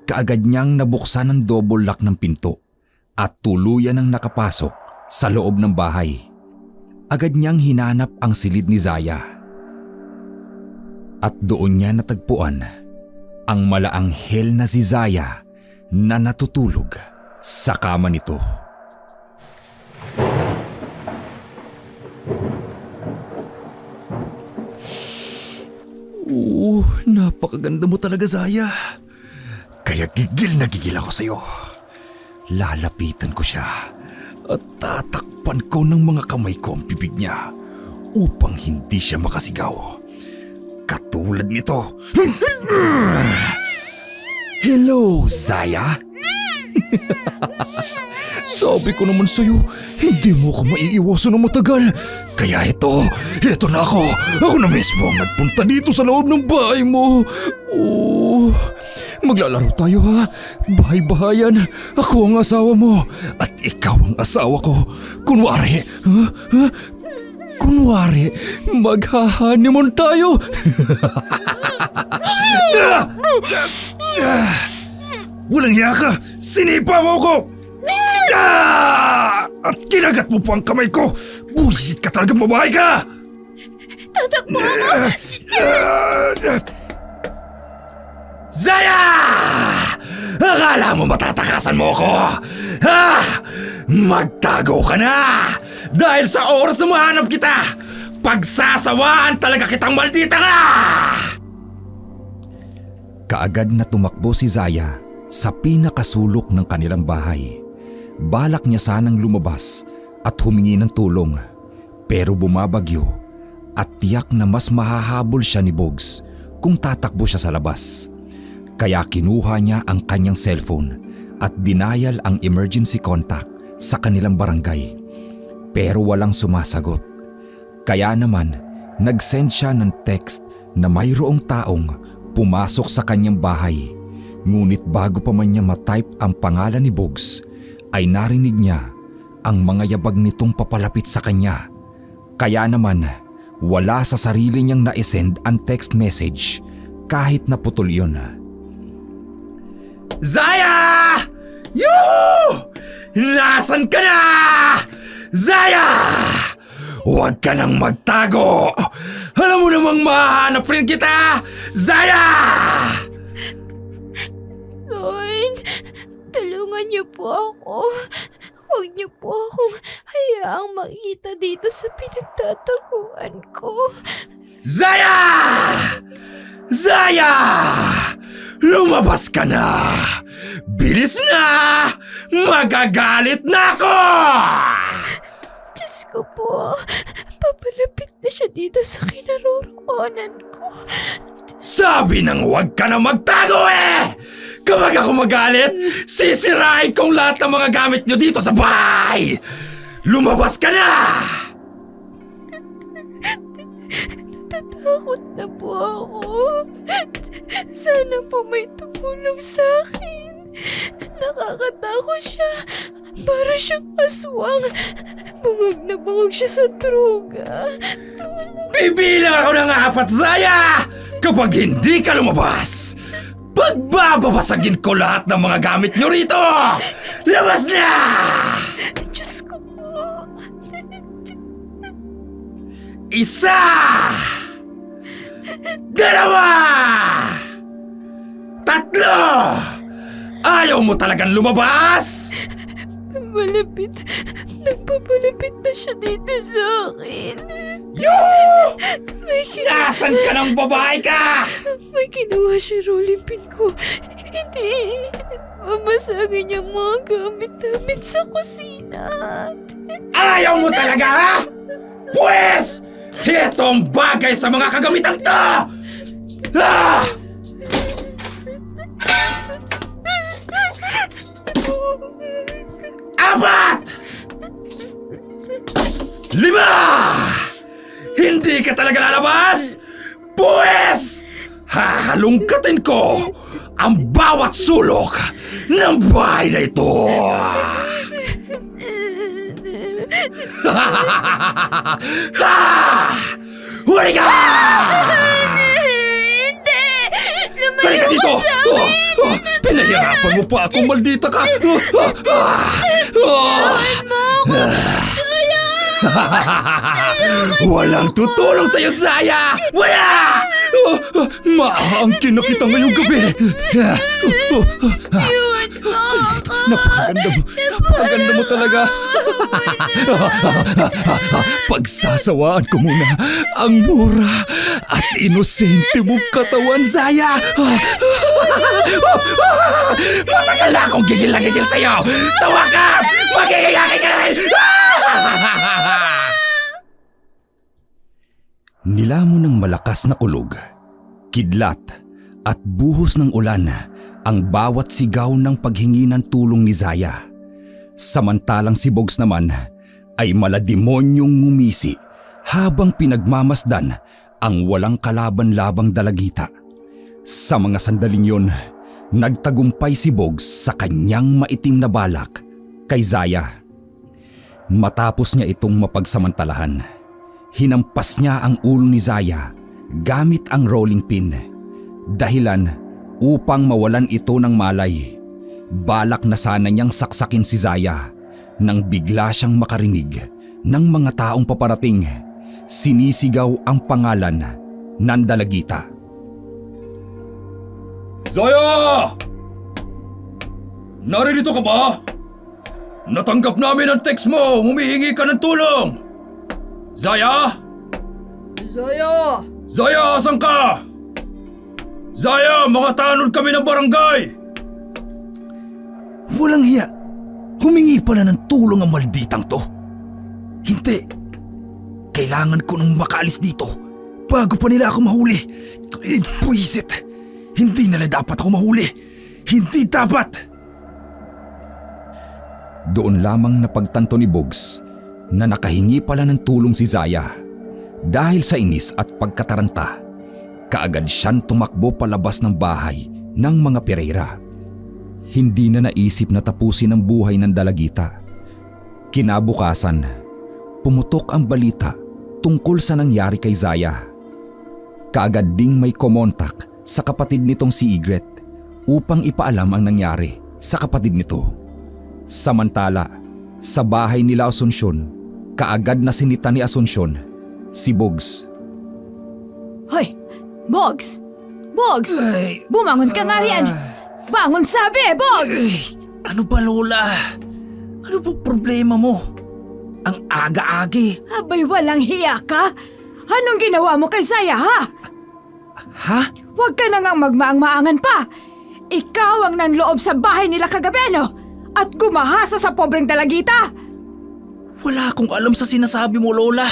Kaagad niyang nabuksan ang double lock ng pinto at tuluyan ang nakapasok sa loob ng bahay. Agad niyang hinanap ang silid ni Zaya. At doon niya natagpuan ang malaanghel na si Zaya na natutulog sa kama nito. Napakaganda mo talaga, Zaya. Kaya gigil na gigil ako sa'yo. Lalapitan ko siya at tatakpan ko ng mga kamay ko ang bibig niya upang hindi siya makasigaw. Katulad nito. Hello, Zaya? Sabi ko naman sa'yo, hindi mo ako maiiwasan ng matagal. Kaya ito na ako. Ako na mismo ang nagpunta dito sa loob ng bahay mo. Oh, maglalaro tayo ha. Bahay-bahayan. Ako ang asawa mo at ikaw ang asawa ko. Kunwari, kunwari, maghahanimon tayo. Walang hiya ka! Sinipa mo ko! At kinagat mo pa ang kamay ko! Buwisit ka talagang babae ka! Tatakbo ako! Zaya! Akala mo matatakasan mo ako? Ha? Magtago ka na! Dahil sa oras na mahanap kita, pagsasawaan talaga kitang maldita ka! Kaagad na tumakbo si Zaya sa pinakasulok ng kanilang bahay. Balak niya sanang lumabas at humingi ng tulong, pero bumabagyo at tiyak na mas mahahabol siya ni Bogs kung tatakbo siya sa labas. Kaya kinuha niya ang kanyang cellphone at dinayal ang emergency contact sa kanilang barangay. Pero walang sumasagot. Kaya naman nag-send siya ng text na mayroong taong pumasok sa kanyang bahay. Ngunit bago pa man niya matype ang pangalan ni Bogs, ay narinig niya ang mga yabag nitong papalapit sa kanya. Kaya naman wala sa sarili niyang na-send ang text message kahit naputol yun. Zaya! Yoo! Nasaan ka na? Zaya! Huwag ka nang magtago! Alam mo namang mahanap rin kita! Zaya! Lord, tulungan niyo po ako. Huwag niyo po akong hayaang makita dito sa pinagtataguan ko. Zaya! Zaya! Lumabas ka na! Bilis na! Magagalit na ako! Diyos ko po, papalapit na siya dito sa kinaroroonan ko. Sabi nang huwag ka na magtago eh! Kapag ako magalit, sisirain kong lahat ng mga gamit nyo dito sa bahay! Lumabas ka na! Natatakot na po ako. Sana po may tumulong sa akin. Nakakatakot siya. Para siyang aswang. Bungag na bungag siya sa droga. Bibilang ako ng 4, Zaya! Kapag hindi ka lumabas, pagbababasagin ko lahat ng mga gamit nyo rito! Labas na! Diyos ko po. 1, 2, Tatlo! Ayaw mo talagang lumabas? Malapit. Nagpapalapit na siya dito sa akin. Yoo! May Nasaan ka ng babae ka? May kinuha siya rolling pin ko. Hindi. Babasagin niya mga gamit namin sa kusina. Ayaw mo talaga, ha? Pwes! Ito ang bagay sa mga kagamitang to! Ah! Apat! 5! Hindi ka talaga lalabas? Pwes! Hahalungkatin ko ang bawat sulok ng bahay na ito! Huli ka! Hindi! Lumayo Halika ka dito! sa amin! Pinahirapan mo pa ako, maldita ka! Walang tutulong sa'yo, Zaya! Wala! Maaangkin na kita ngayong gabi! Iwan mo ako! Napakaganda mo talaga. Pagsasawaan ko muna ang mura at inosente mong katawan, Zaya. Matagal na akong gigil na gigil sa'yo! Sa wakas, magiging ka na rin! Nilamon ng malakas na kulog, kidlat at buhos ng ulan ang bawat sigaw ng paghingi ng tulong ni Zaya. Samantalang si Bogs naman ay malademonyong ngumisi habang pinagmamasdan ang walang kalaban-labang dalagita. Sa mga sandaling yun, nagtagumpay si Bogs sa kanyang maitim na balak kay Zaya. Matapos niya itong mapagsamantalahan, hinampas niya ang ulo ni Zaya gamit ang rolling pin. Dahilan upang mawalan ito ng malay. Balak na sana niyang saksakin si Zaya nang bigla siyang makarinig ng mga taong paparating. Sinisigaw ang pangalan ng dalagita. Zaya! Naririto ka ba? Natanggap namin ang text mo! Humihingi ka ng tulong! Zaya! Zaya! Zaya, asan ka? Zaya, mga tanod kami ng barangay! Walang hiya! Humingi pala ng tulong ang malditang to! Hindi! Kailangan ko nang makaalis dito bago pa nila ako mahuli! Puisit! Hindi nila dapat ako mahuli! Hindi dapat! Doon lamang napagtanto ni Bogs na nakahingi pala ng tulong si Zaya. Dahil sa inis at pagkataranta, kaagad siyang tumakbo palabas ng bahay ng mga Pereira. Hindi na naisip na tapusin ang buhay ng dalagita. Kinabukasan, pumutok ang balita tungkol sa nangyari kay Zaya. Kaagad ding may kumontak sa kapatid nitong si Igret upang ipaalam ang nangyari sa kapatid nito. Samantala, sa bahay nila Asunsyon, kaagad na sinita ni Asunsyon si Bogs. Hoy! Bogs! Bogs! Bumangon ka nga riyan! Bangon sabi, Bogs! Ano ba, Lola? Ano ba problema mo? Ang aga-agi. Abay, walang hiya ka? Anong ginawa mo kay Zaya, ha? Ha? Huwag ka na ngang magmaang-maangan pa! Ikaw ang nanloob sa bahay nila kagabi, ano? At gumahasa sa pobreng dalagita! Wala akong alam sa sinasabi mo, Lola.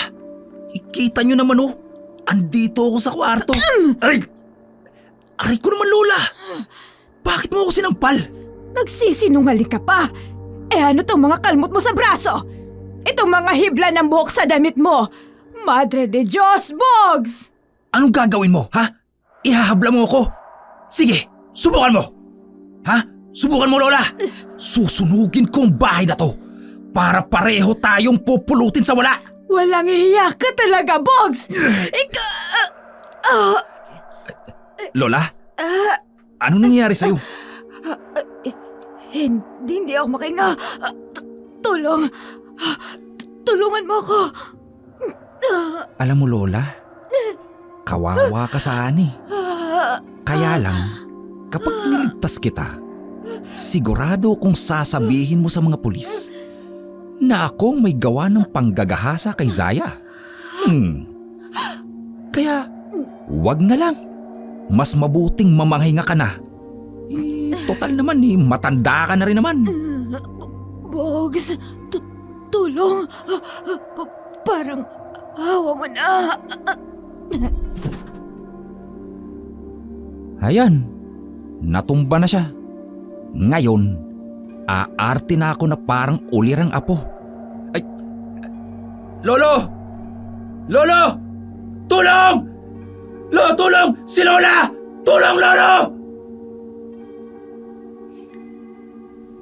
Ikita nyo naman, oh. Andito ako sa kwarto. Ay! Aray ko naman, Lola! Bakit mo ako sinampal? Nagsisinungaling ka pa. Ano tong mga kalmot mo sa braso? Itong mga hibla ng buhok sa damit mo. Madre de Diyos, Bogs! Anong gagawin mo, ha? Ihahabla mo ako? Sige, subukan mo! Ha? Subukan mo, Lola! Susunugin ko ang bahay na to para pareho tayong pupulutin sa wala! Walang iyak ka talaga, Bogs! Lola? Ano nangyayari sa'yo? Hindi ako makahinga. Tulong. Tulungan mo ako. Alam mo Lola, kawawa ka sa ani. Kaya lang, kapag niligtas kita, sigurado kong sasabihin mo sa mga pulis na akong may gawa ng panggagahasa kay Zaya. Kaya, wag na lang. Mas mabuting mamanghinga ka na. Total naman matanda ka na rin naman. Bogs, tulong. Parang awa mo na. Ayan, natumba na siya. Ngayon, aarte na ako na parang ulirang apo. Ay, Lolo! Lolo! Tulong! Tulong! Si Lola! Tulong, Lolo!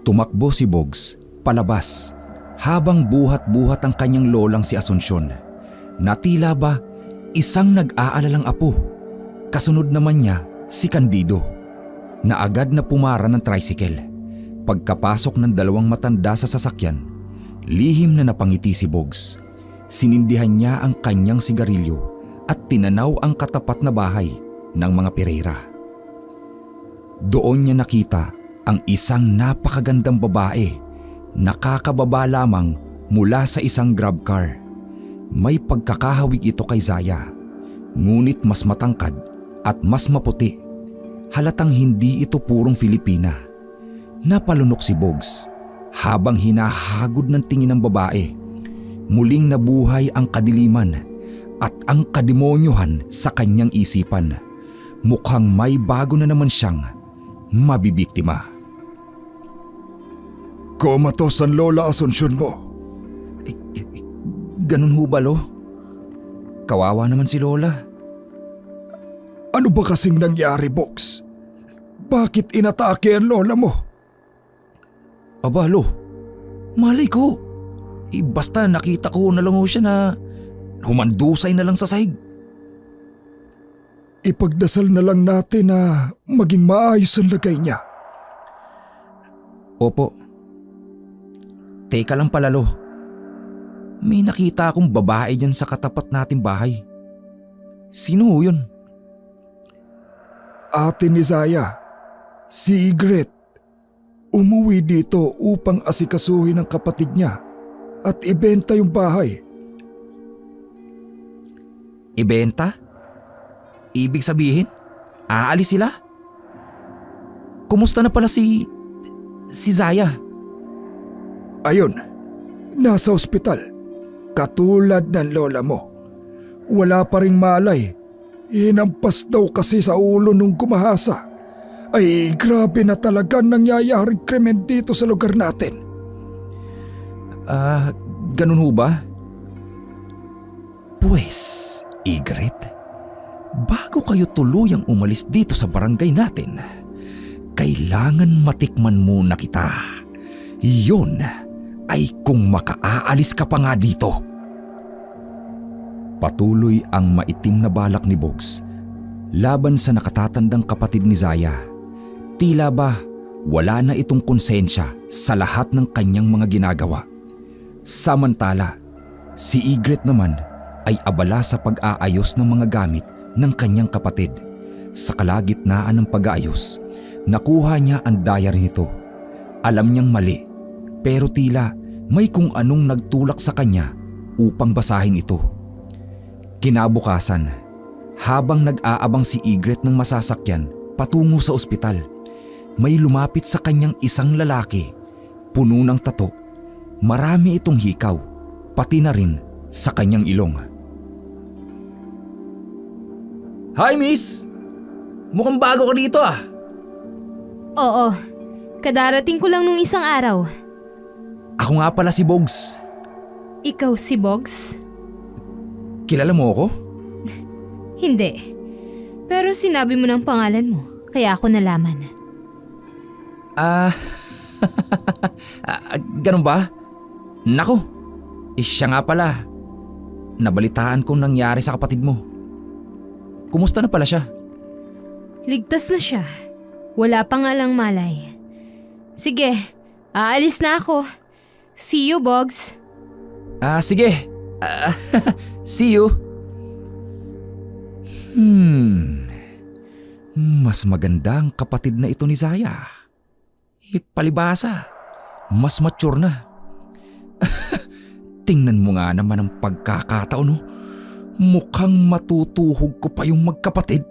Tumakbo si Bogs palabas habang buhat-buhat ang kanyang lolang si Asunsyon na tila ba isang nag-aalalang apo. Kasunod naman niya si Candido na agad na pumara ng tricycle. Pagkapasok ng dalawang matanda sa sasakyan, lihim na napangiti si Bogs. Sinindihan niya ang kanyang sigarilyo at tinanaw ang katapat na bahay ng mga Pereira. Doon niya nakita ang isang napakagandang babae na kakababa lamang mula sa isang grab car. May pagkakahawig ito kay Zaya, ngunit mas matangkad at mas maputi. Halatang hindi ito purong Filipina. Napalunok si Bogs habang hinahagod ng tingin ng babae. Muling nabuhay ang kadiliman at ang kademonyohan sa kanyang isipan. Mukhang may bago na naman siyang mabibiktima. Komatos ang Lola Asunsyon mo. Ganun ho ba, Lo? Kawawa naman si Lola. Ano ba kasing nangyari, Bogs? Bakit inatake ang lola mo? Aba, Lo, malay ko. Basta nakita ko na lang ho siya na humandusay na lang sa sahig. Ipagdasal na lang natin na maging maayos ang lagay niya. Opo. Teka lang pala, Lo. May nakita akong babae dyan sa katapat nating bahay. Sino ho yun? Ate ni Zaya, si Igret. Umuwi dito upang asikasuhin ang kapatid niya at ibenta yung bahay. Ibenta? Ibig sabihin, aalis sila? Kumusta na pala si Zaya? Ayun, nasa ospital. Katulad ng lola mo. Wala pa ring malay. Hinampas daw kasi sa ulo nung gumahasa. Ay grabe na talaga nangyayaring krimen dito sa lugar natin. Ganun ho ba? Pues, Igret, bago kayo tuluyang umalis dito sa barangay natin, kailangan matikman muna kita. Iyon ay kung makaaalis ka pa nga dito. Patuloy ang maitim na balak ni Bogs laban sa nakatatandang kapatid ni Zaya. Tila ba wala na itong konsensya sa lahat ng kanyang mga ginagawa. Samantala, si Igret naman ay abala sa pag-aayos ng mga gamit ng kanyang kapatid. Sa kalagitnaan ng pag-aayos, nakuha niya ang diary nito. Alam niyang mali, pero tila may kung anong nagtulak sa kanya upang basahin ito. Kinabukasan, habang nag-aabang si Igret ng masasakyan patungo sa ospital, may lumapit sa kanyang isang lalaki, puno ng tato. Marami itong hikaw, pati na rin sa kanyang ilong. Hi, miss! mukhang bago ka dito ah. Oo, kadarating ko lang nung isang araw. Ako nga pala si Bogs. Ikaw si Bogs? Kilala mo ako? Hindi. Pero sinabi mo ng pangalan mo, kaya ako nalaman. Ganun ba? Nako, siya nga pala. Nabalitaan kong nangyari sa kapatid mo. Kumusta na pala siya? Ligtas na siya. Wala pa nga lang malay. Sige, aalis na ako. See you, Bogs. Sige. See you. Mas maganda ang kapatid na ito ni Zaya. Palibasa, mas mature na. Tingnan mo nga naman ang pagkakataon, no? Mukhang matutuhog ko pa yung magkapatid.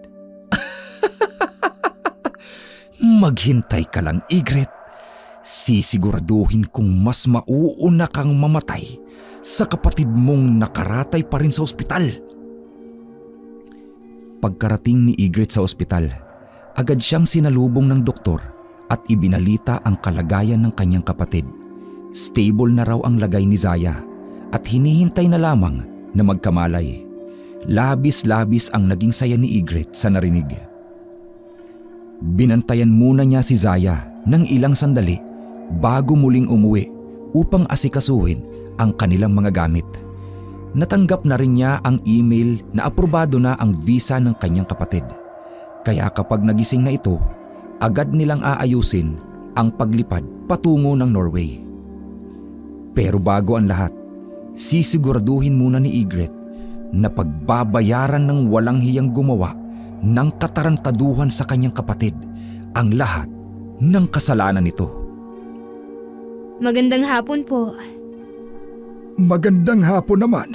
Maghintay ka lang, Ygritte. Sisiguraduhin kong mas mauuna kang mamatay sa kapatid mong nakaratay pa rin sa ospital. Pagkarating ni Ygritte sa ospital, agad siyang sinalubong ng doktor at ibinalita ang kalagayan ng kanyang kapatid. Stable na raw ang lagay ni Zaya at hinihintay na lamang na magkamalay. Labis-labis ang naging saya ni Ygritte sa narinig. Binantayan muna niya si Zaya ng ilang sandali bago muling umuwi upang asikasuhin ang kanilang mga gamit. Natanggap na rin niya ang email na aprobado na ang visa ng kanyang kapatid. Kaya kapag nagising na ito, agad nilang aayusin ang paglipad patungo ng Norway. Pero bago ang lahat, sisiguraduhin muna ni Ygritte na pagbabayaran ng walang hiyang gumawa ng katarantaduhan sa kanyang kapatid ang lahat ng kasalanan nito. Magandang hapon po. Magandang hapon naman.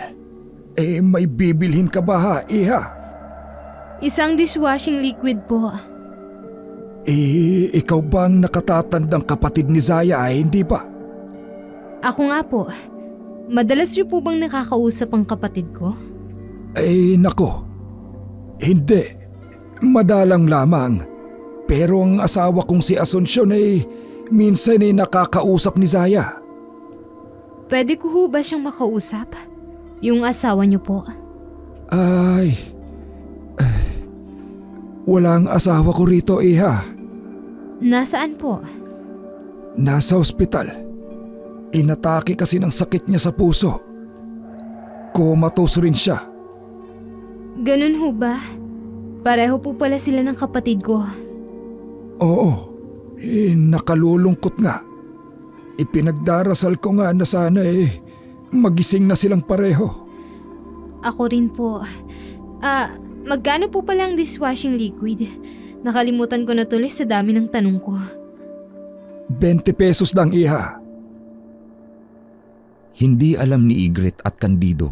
May bibilhin ka ba ha, Iha? Isang dishwashing liquid po. Ikaw bang nakatatandang kapatid ni Zaya hindi ba? Ako nga po. Madalas niyo po bang nakakausap ang kapatid ko? Nako. Hindi. Madalang lamang. Pero ang asawa kong si Asuncion minsan nakakausap ni Zaya. Pwede ko ho ba siyang makausap? Yung asawa niyo po. Walang asawa ko rito, Iha. Nasaan po? Nasa ospital. Inatake kasi ng sakit niya sa puso. Comatose rin siya. Ganun ho ba? Pareho po pala sila ng kapatid ko. Oo. Nakalulungkot nga. Ipinagdarasal ko nga na sana magising na silang pareho. Ako rin po. Magkano po pala ang dishwashing liquid? Nakalimutan ko na tuloy sa dami ng tanong ko. 20 pesos lang, Iha. Hindi alam ni Ygritte at Candido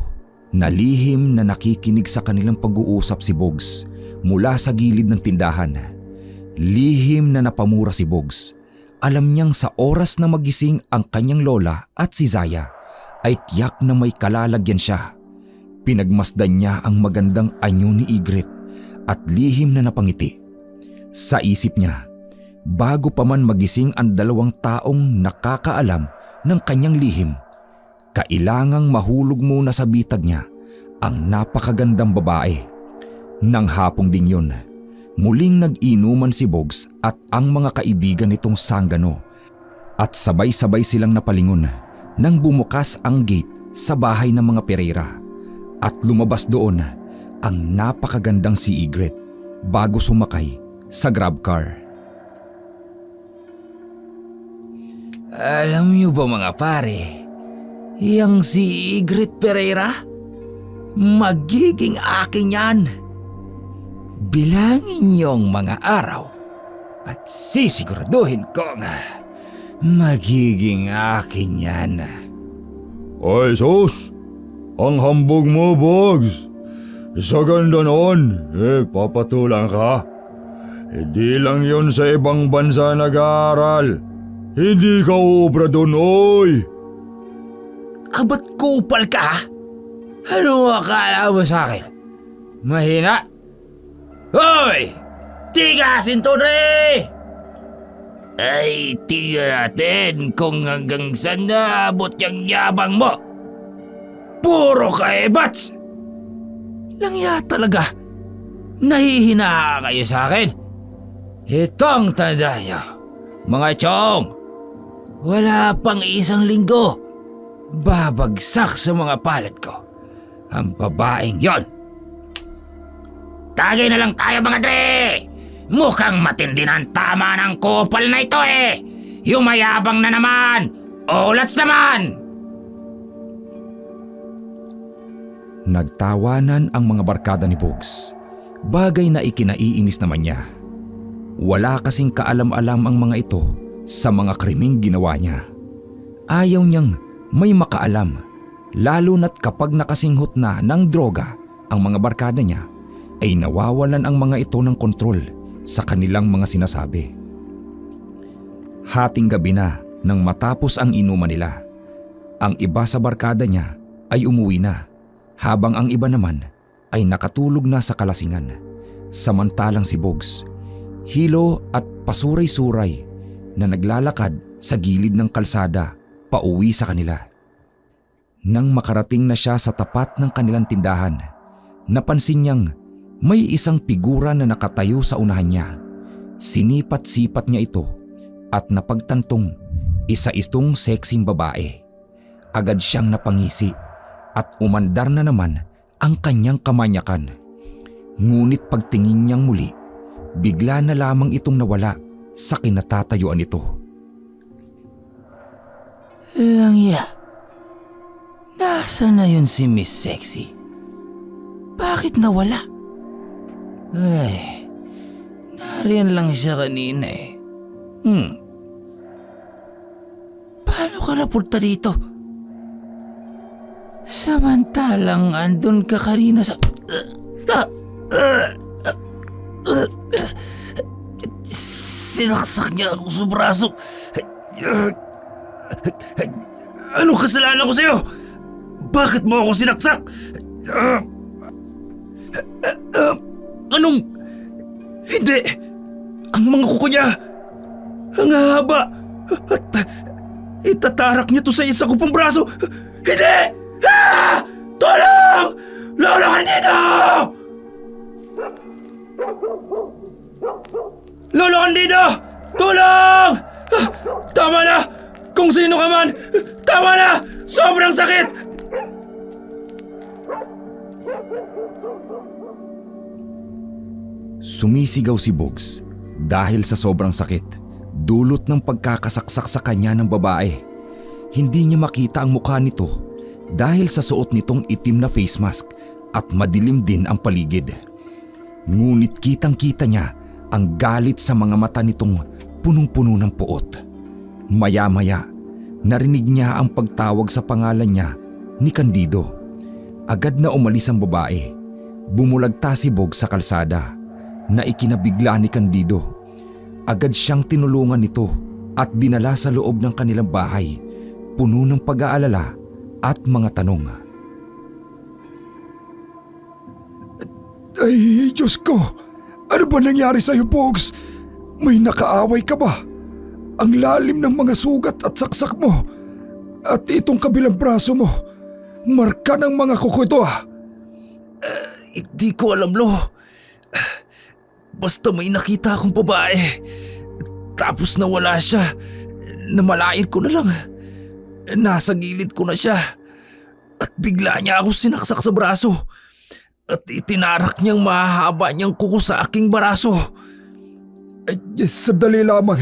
na lihim na nakikinig sa kanilang pag-uusap si Bogs mula sa gilid ng tindahan. Lihim na napamura si Bogs. Alam niyang sa oras na magising ang kanyang lola at si Zaya ay tiyak na may kalalagyan siya. Pinagmasdan niya ang magandang anyo ni Ygritte at lihim na napangiti. Sa isip niya, bago pa man magising ang dalawang taong nakakaalam ng kanyang lihim, kailangang mahulog muna sa bitag niya ang napakagandang babae. Nang hapong ding yun, muling nag-inuman si Bogs at ang mga kaibigan nitong sanggano at sabay-sabay silang napalingon nang bumukas ang gate sa bahay ng mga Pereira at lumabas doon ang napakagandang si Ygritte bago sumakay sa grab car. Alam niyo ba mga pare, yang si Ygritte Pereira, magiging akin yan. Bilangin niyong mga araw at sisiguraduhin kong magiging akin yan. Ay sus, ang hambog mo, Bogs. Sa ganda noon, papatulang ka. Hindi lang yon sa ibang bansa nag-aaral. Hindi ka uubra doon, oy. Ba't kupal ka? Ano akala mo sa akin? Mahina? Hoy! Tigasin to, Dre! Ay, tiga natin kung hanggang saan naabot yung yabang mo. Puro ka Bats! Langya talaga. Nahihina kayo sa akin. Itong tanda nyo, mga chong. Wala pang isang linggo. Babagsak sa mga palad ko ang babaeng yon. Tagay na lang tayo mga Dre! Mukhang matindi na ang tama ng kupal na ito eh! Yung mayabang na naman! Ulats naman! Nagtawanan ang mga barkada ni Bugs. Bagay na ikinaiinis naman niya. Wala kasing kaalam-alam ang mga ito sa mga krimeng ginawa niya. Ayaw niyang may makaalam, lalo na't kapag nakasinghot na ng droga ang mga barkada niya, ay nawawalan ang mga ito ng kontrol sa kanilang mga sinasabi. Hating gabi na nang matapos ang inuman nila. Ang iba sa barkada niya ay umuwi na, habang ang iba naman ay nakatulog na sa kalasingan. Samantalang si Bugs, hilo at pasuray-suray na naglalakad sa gilid ng kalsada pauwi sa kanila. Nang makarating na siya sa tapat ng kanilang tindahan, napansin niyang may isang figura na nakatayo sa unahan niya. Sinipat-sipat niya ito at napagtantong isa itong sexing babae. Agad siyang napangisi at umandar na naman ang kanyang kamanyakan. Ngunit pagtingin niyang muli, bigla na lamang itong nawala sa kinatatayuan nito. Langya, nasaan na yun si Miss Sexy? Bakit nawala? Ay, nariyan lang siya kanina eh. Paano ka napunta dito? Samantalang andun ka kanina sa... Sinaksak niya ako sa braso. Anong kasalanan ko sa'yo? Bakit mo ako sinaksak? Anong... Hindi! Ang mga kuko niya! Ang haba! At itatarak niya to sa isa ko pang braso! Hindi! Ah! Tulong! Lolo Candido! Lolo Candido! Tulong! Ah, tama na! Kung sino ka man! Tama na! Sobrang sakit! Sumisigaw si Bugs dahil sa sobrang sakit, dulot ng pagkakasaksak sa kanya ng babae. Hindi niya makita ang mukha nito dahil sa suot nitong itim na face mask at madilim din ang paligid. Ngunit kitang-kita niya ang galit sa mga mata nitong punong-puno ng puot. Maya-maya, narinig niya ang pagtawag sa pangalan niya ni Candido. Agad na umalis ang babae. Bumulagta si Bugs sa kalsada na ikinabigla ni Candido. Agad siyang tinulungan nito at dinala sa loob ng kanilang bahay, puno ng pag-aalala at mga tanong. Ay, Diyos ko! Ano ba nangyari sa'yo, Bugs? May nakaaway ka ba? Ang lalim ng mga sugat at saksak mo. At itong kabilang braso mo, marka ng mga kuko ito ah. Hindi ko alam, Lo. Basta may nakita akong babae. Tapos nawala siya. Namalayan ko na lang. Nasa gilid ko na siya. At bigla niya ako sinaksak sa braso. At itinarak niyang mahaba niyang kuko sa aking braso. Ay, sandali lamang.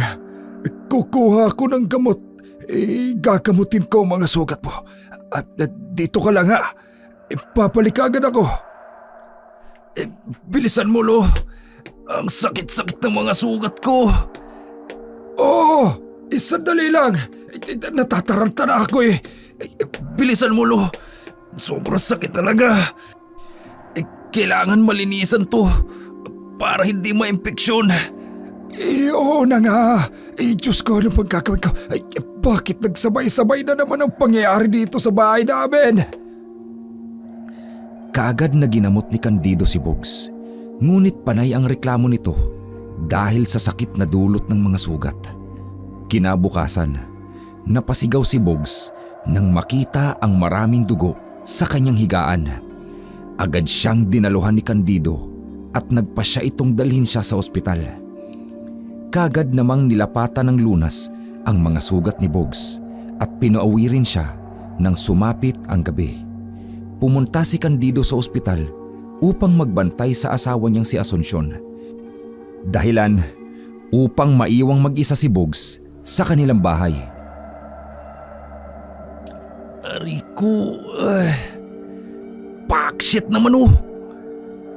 Kukuha ko ng gamot. Gagamutin ko ang mga sugat mo. At dito ka lang ha. Papalik agad ako. Bilisan mo, Lo. Ang sakit-sakit ng mga sugat ko. Oo, sandali lang. Natataranta na ako eh. Bilisan mo, Lo. Sobrang sakit talaga. Kailangan malinisan to para hindi ma-impeksyon. Oo na nga. Diyos ko, ano pang gagawin ko? Bakit nagsabay-sabay na naman ang pangyayari dito sa bahay namin? Kaagad na ginamot ni Candido si Bugs. Ngunit panay ang reklamo nito dahil sa sakit na dulot ng mga sugat. Kinabukasan, napasigaw si Bogs nang makita ang maraming dugo sa kanyang higaan. Agad siyang dinaluhan ni Candido at nagpasya itong dalhin siya sa ospital. Kagad namang nilapatan ng lunas ang mga sugat ni Bogs at pinauwi rin siya nang sumapit ang gabi. Pumunta si Candido sa ospital upang magbantay sa asawa niyang si Asuncion. Dahilan upang maiwang mag-isa si Bogs sa kanilang bahay. Rico, pakshit naman oh.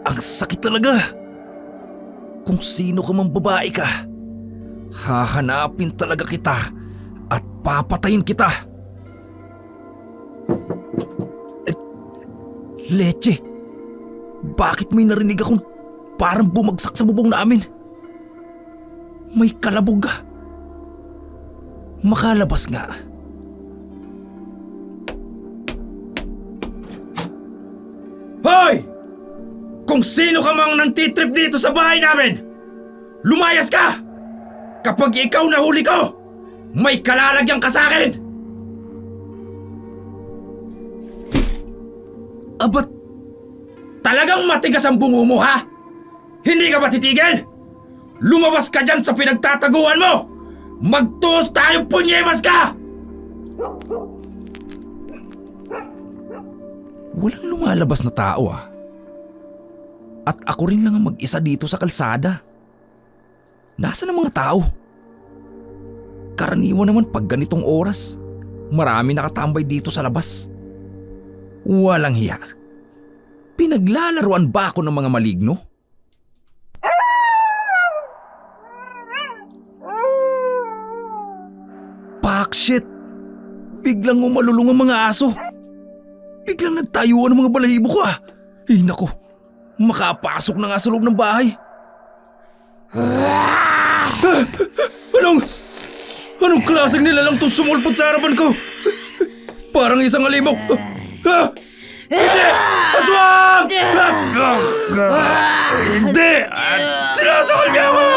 Ang sakit talaga. Kung sino ka mang babae ka, hahanapin talaga kita at papatayin kita. Leche, bakit may narinig akong parang bumagsak sa bubong namin? May kalabog ka. Makalabas nga. Hoy! Kung sino ka mang nantitrip dito sa bahay namin, lumayas ka! Kapag ikaw nahuli ko, may kalalagyan ka sa akin! Abat, talagang matigas ang bungo mo, ha? Hindi ka ba titigil? Lumabas ka dyan sa pinagtataguan mo! Magtuos tayo, punyemas ka! Walang lumalabas na tao ah. At ako rin lang ang mag-isa dito sa kalsada. Nasaan ang mga tao? Karaniwan naman pag ganitong oras, marami nakatambay dito sa labas. Walang hiya. Pinaglalaruan ba ako ng mga maligno? Pakshit! Biglang umalulong ang mga aso. Biglang nagtayuan ang mga balahibo ko ah. Eh nako, makapasok na nga sa loob ng bahay. Anong klaseng nilalang to sumulpot sa harapan ko? Parang isang alimok. Hindi! Aswang! Hindi! Sinasakal niya ako!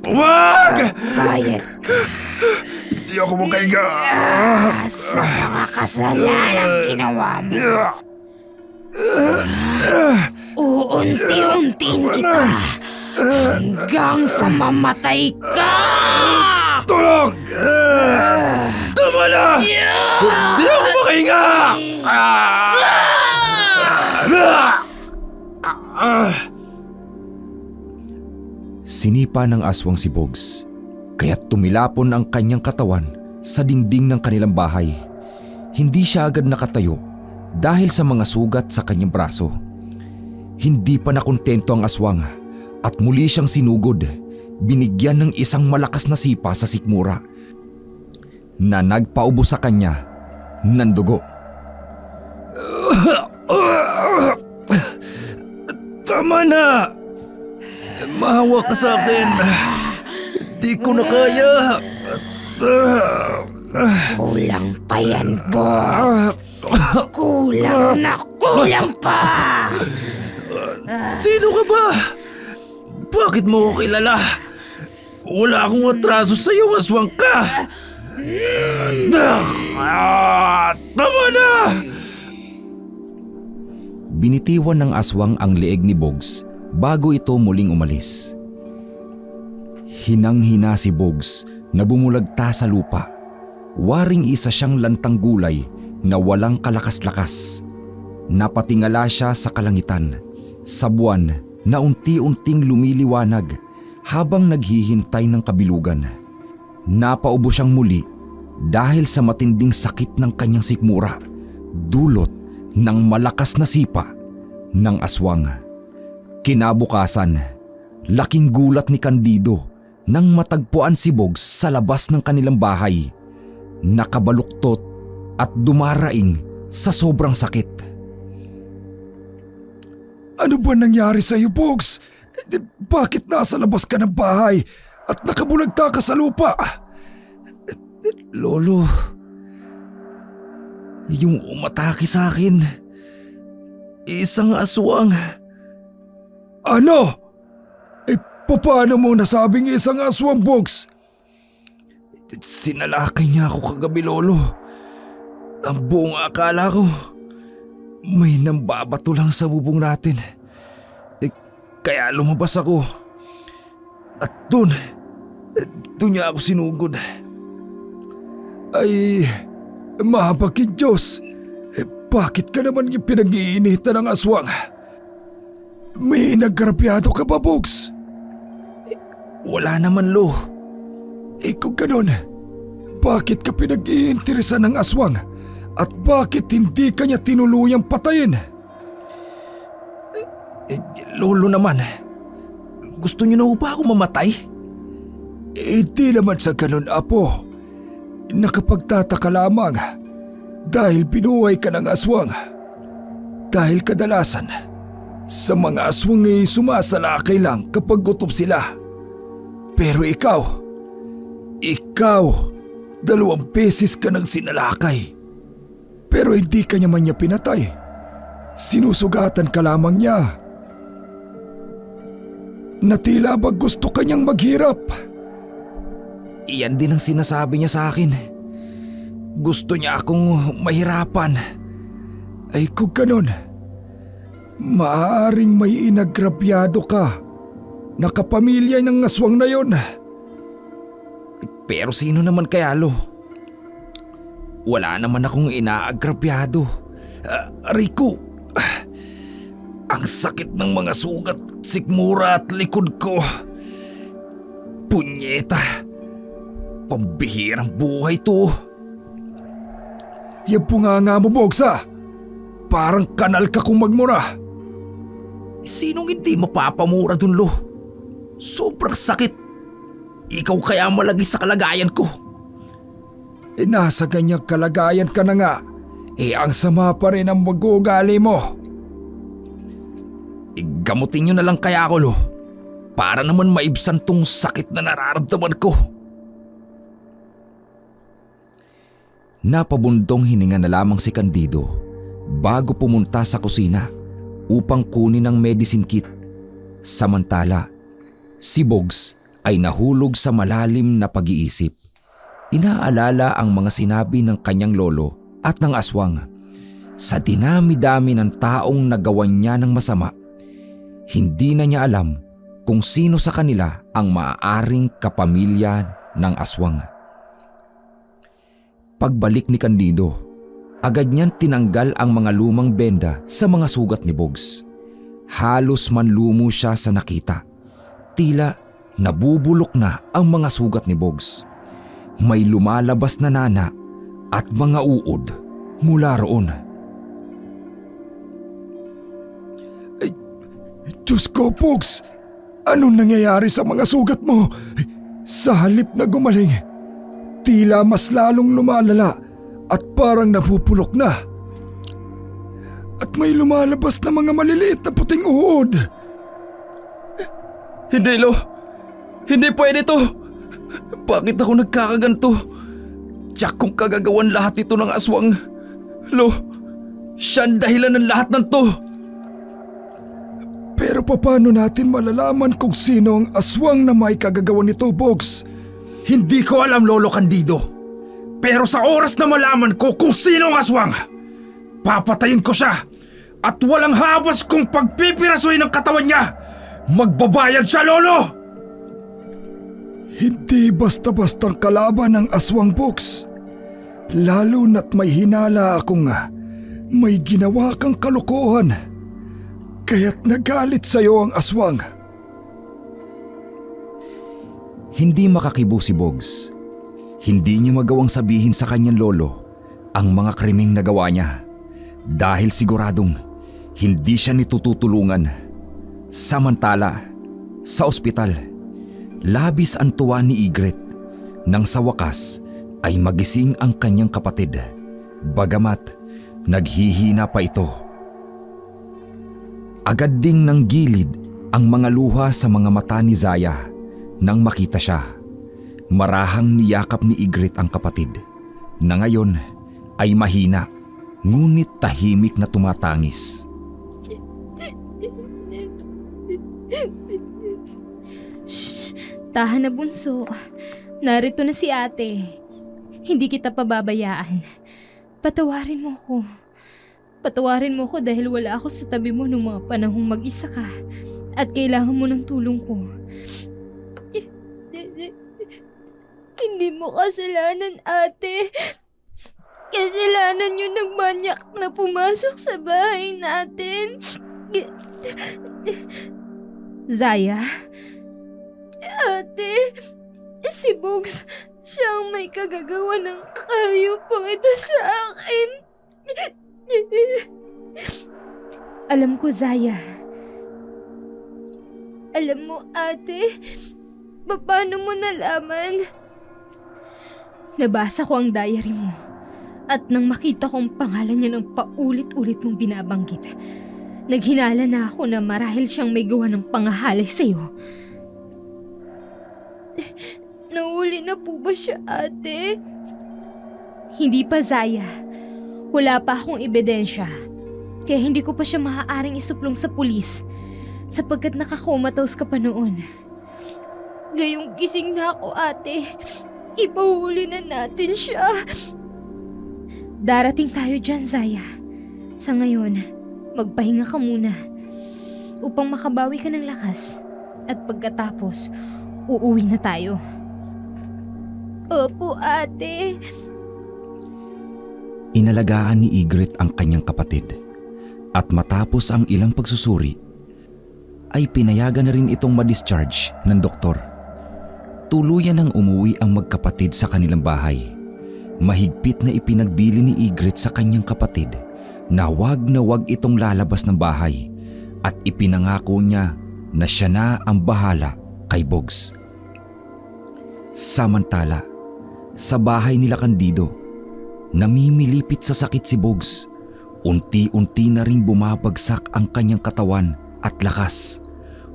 Wag! Bayad ka Hindi ako makahiga. sa mga kasalanang ginawa mo. Uunti-untiin kita hanggang sa mamatay ka! Tulong! Tama na! Hindi ako makahiga! Sinipa ng aswang si Bogs, kaya't tumilapon ang kanyang katawan sa dingding ng kanilang bahay. Hindi siya agad nakatayo dahil sa mga sugat sa kanyang braso. Hindi pa nakontento ang aswang at muli siyang sinugod, binigyan ng isang malakas na sipa sa sikmura na nagpaubo sa kanya ng dugo. Tama na! Mahawa ka sa akin. Di ko na kaya. Kulang pa yan, Bob. Kulang na kulang pa! Sino ka ba? Bakit mo ko kilala? Wala akong atraso sa iyo, aswang ka. Tama na! Binitiwan ng aswang ang leeg ni Bogs bago ito muling umalis. Hinang-hina si Bogs na bumulagta sa lupa. Waring isa siyang lantang gulay na walang kalakas-lakas. Napatingala siya sa kalangitan, sa buwan na unti-unting lumiliwanag habang naghihintay ng kabilugan. Napaubo siyang muli dahil sa matinding sakit ng kanyang sikmura, dulot ng malakas na sipa ng aswang. Kinabukasan, laking gulat ni Candido nang matagpuan si Bogs sa labas ng kanilang bahay, nakabaluktot at dumaraing sa sobrang sakit. Ano ba nangyari sa iyo, Bogs? Bakit nasa labas ka ng bahay at nakabulagta ka sa lupa? Lolo, yung umatake sa akin, isang aswang. Ano? Paano mo nasabing isang aswang, Bogs? Sinalakay niya ako kagabi, Lolo. Ang buong akala ko, may nambabato lang sa bubong natin. Kaya lumabas ako. At doon niya ako sinugod. Ay, mahabagin Diyos. Bakit ka naman pinag-iinitan ng aswang? May nagkarapyado ka ba, Bogs? Wala naman, Lo. Kung ganon, bakit ka pinag-iinteresan ng aswang? At bakit hindi ka niya tinuluyang patayin? Lolo naman, gusto niyo na ba ako mamatay? Di naman sa ganon, Apo. Nakapagtataka lamang dahil binuhay ka ng aswang. Dahil kadalasan, sa mga aswang ay sumasalakay lang kapag gutom sila. Pero ikaw, 2 beses ka nang sinalakay. Pero hindi ka naman niya pinatay. Sinusugatan ka lamang niya. Na tila ba gusto ka niyang maghirap? Iyan din ang sinasabi niya sa akin. Gusto niya akong mahirapan. Ay kung ganon, maaaring may inagrabyado ka na kapamilya ng aswang na yon. Pero sino naman kaya, Lo? Wala naman akong inaagrabyado. Rico, ang sakit ng mga sugat, sikmura at likod ko. Punyeta, pambihirang buhay to. Yan bunganga mo, Bogsa. Parang kanal ka kung magmura. Sinong hindi mapapamura dun, Lo? Sobrang sakit. Ikaw kaya malagi sa kalagayan ko. Nasa ganyang kalagayan ka na nga. Ang sama pa rin ang mag-uugali mo. Gamutin nyo na lang kaya ako, Lo. Para naman maibsan tong sakit na nararamdaman ko. Napabundong hininga na lamang si Candido bago pumunta sa kusina upang kunin ang medicine kit. Samantala, si Bogs ay nahulog sa malalim na pag-iisip. Inaalala ang mga sinabi ng kanyang lolo at ng aswang. Sa dinami-dami ng taong nagawan niya ng masama, hindi na niya alam kung sino sa kanila ang maaaring kapamilya ng aswang. Pagbalik ni Candido, agad niyang tinanggal ang mga lumang benda sa mga sugat ni Bogs. Halos manlumo siya sa nakita. Tila nabubulok na ang mga sugat ni Bogs. May lumalabas na nana at mga uod mula roon. Ay, Diyos ko, Bogs! Anong nangyayari sa mga sugat mo? Sa halip na gumaling, tila mas lalong lumalala at parang nabubulok na. At may lumalabas na mga maliliit na puting uod. Hindi, Lo. Hindi pwede to. Bakit ako nagkakaganto? Tiyak kong kagagawan lahat ito ng aswang. Lo, siya ang dahilan ng lahat ng to. Pero paano natin malalaman kung sino ang aswang na may kagagawan nito, Bogs? Hindi ko alam, Lolo Candido. Pero sa oras na malaman ko kung sino ang aswang, papatayin ko siya at walang habas kung pagpipirasuhin ng katawan niya. Magbabayad siya, Lolo! Hindi basta-bastang kalaban ng aswang, Bogs. Lalo na't may hinala akong may ginawa kang kalokohan. Kaya't nagalit sa'yo ang aswang. Hindi makakibo si Bogs. Hindi niya magawang sabihin sa kanyang lolo ang mga krimeng nagawa niya dahil siguradong hindi siya nitutulungan. Samantala, sa ospital, labis ang tuwa ni Ygritte nang sa wakas ay magising ang kanyang kapatid, bagamat naghihina pa ito. Agad ding nanggilid ang mga luha sa mga mata ni Zaya nang makita siya. Marahang niyakap ni Ygritte ang kapatid na ngayon ay mahina ngunit tahimik na tumatangis. Tahan na bunso. Narito na si ate. Hindi kita pababayaan. Patawarin mo ko. Patawarin mo ko dahil wala ako sa tabi mo nung mga panahong mag-isa ka. At kailangan mo ng tulong ko. Hindi mo kasalanan, ate. Kasalanan yun ng manyak na pumasok sa bahay natin. Zaya? Ate, si Bogs, siyang may kagagawa ng kayupang ito sa akin. Alam ko, Zaya. Alam mo, ate, paano mo nalaman? Nabasa ko ang diary mo. At nang makita ko ang pangalan niya ng paulit-ulit mong binabanggit, naghinala na ako na marahil siyang may gawa ng pangahalay sa'yo. Nahuli na po ba siya, ate? Hindi pa, Zaya. Wala pa akong ebidensya. Kaya hindi ko pa siya maaaring isuplong sa pulis sapagkat nakakomatose ka pa noon. Gayong gising na ako, ate. Ipahuli na natin siya. Darating tayo dyan, Zaya. Sa ngayon, magpahinga ka muna upang makabawi ka ng lakas. At pagkatapos, uuwi na tayo. Opo, ate. Inalagaan ni Ygritte ang kanyang kapatid at matapos ang ilang pagsusuri ay pinayagan na rin itong ma-discharge ng doktor. Tuluyan nang umuwi ang magkapatid sa kanilang bahay. Mahigpit na ipinagbili ni Ygritte sa kanyang kapatid na wag itong lalabas ng bahay at ipinangako niya na siya na ang bahala kay Bogs. Samantala, sa bahay nila Candido, namimilipit sa sakit si Bogs. Unti-unti na ring bumabagsak ang kanyang katawan at lakas.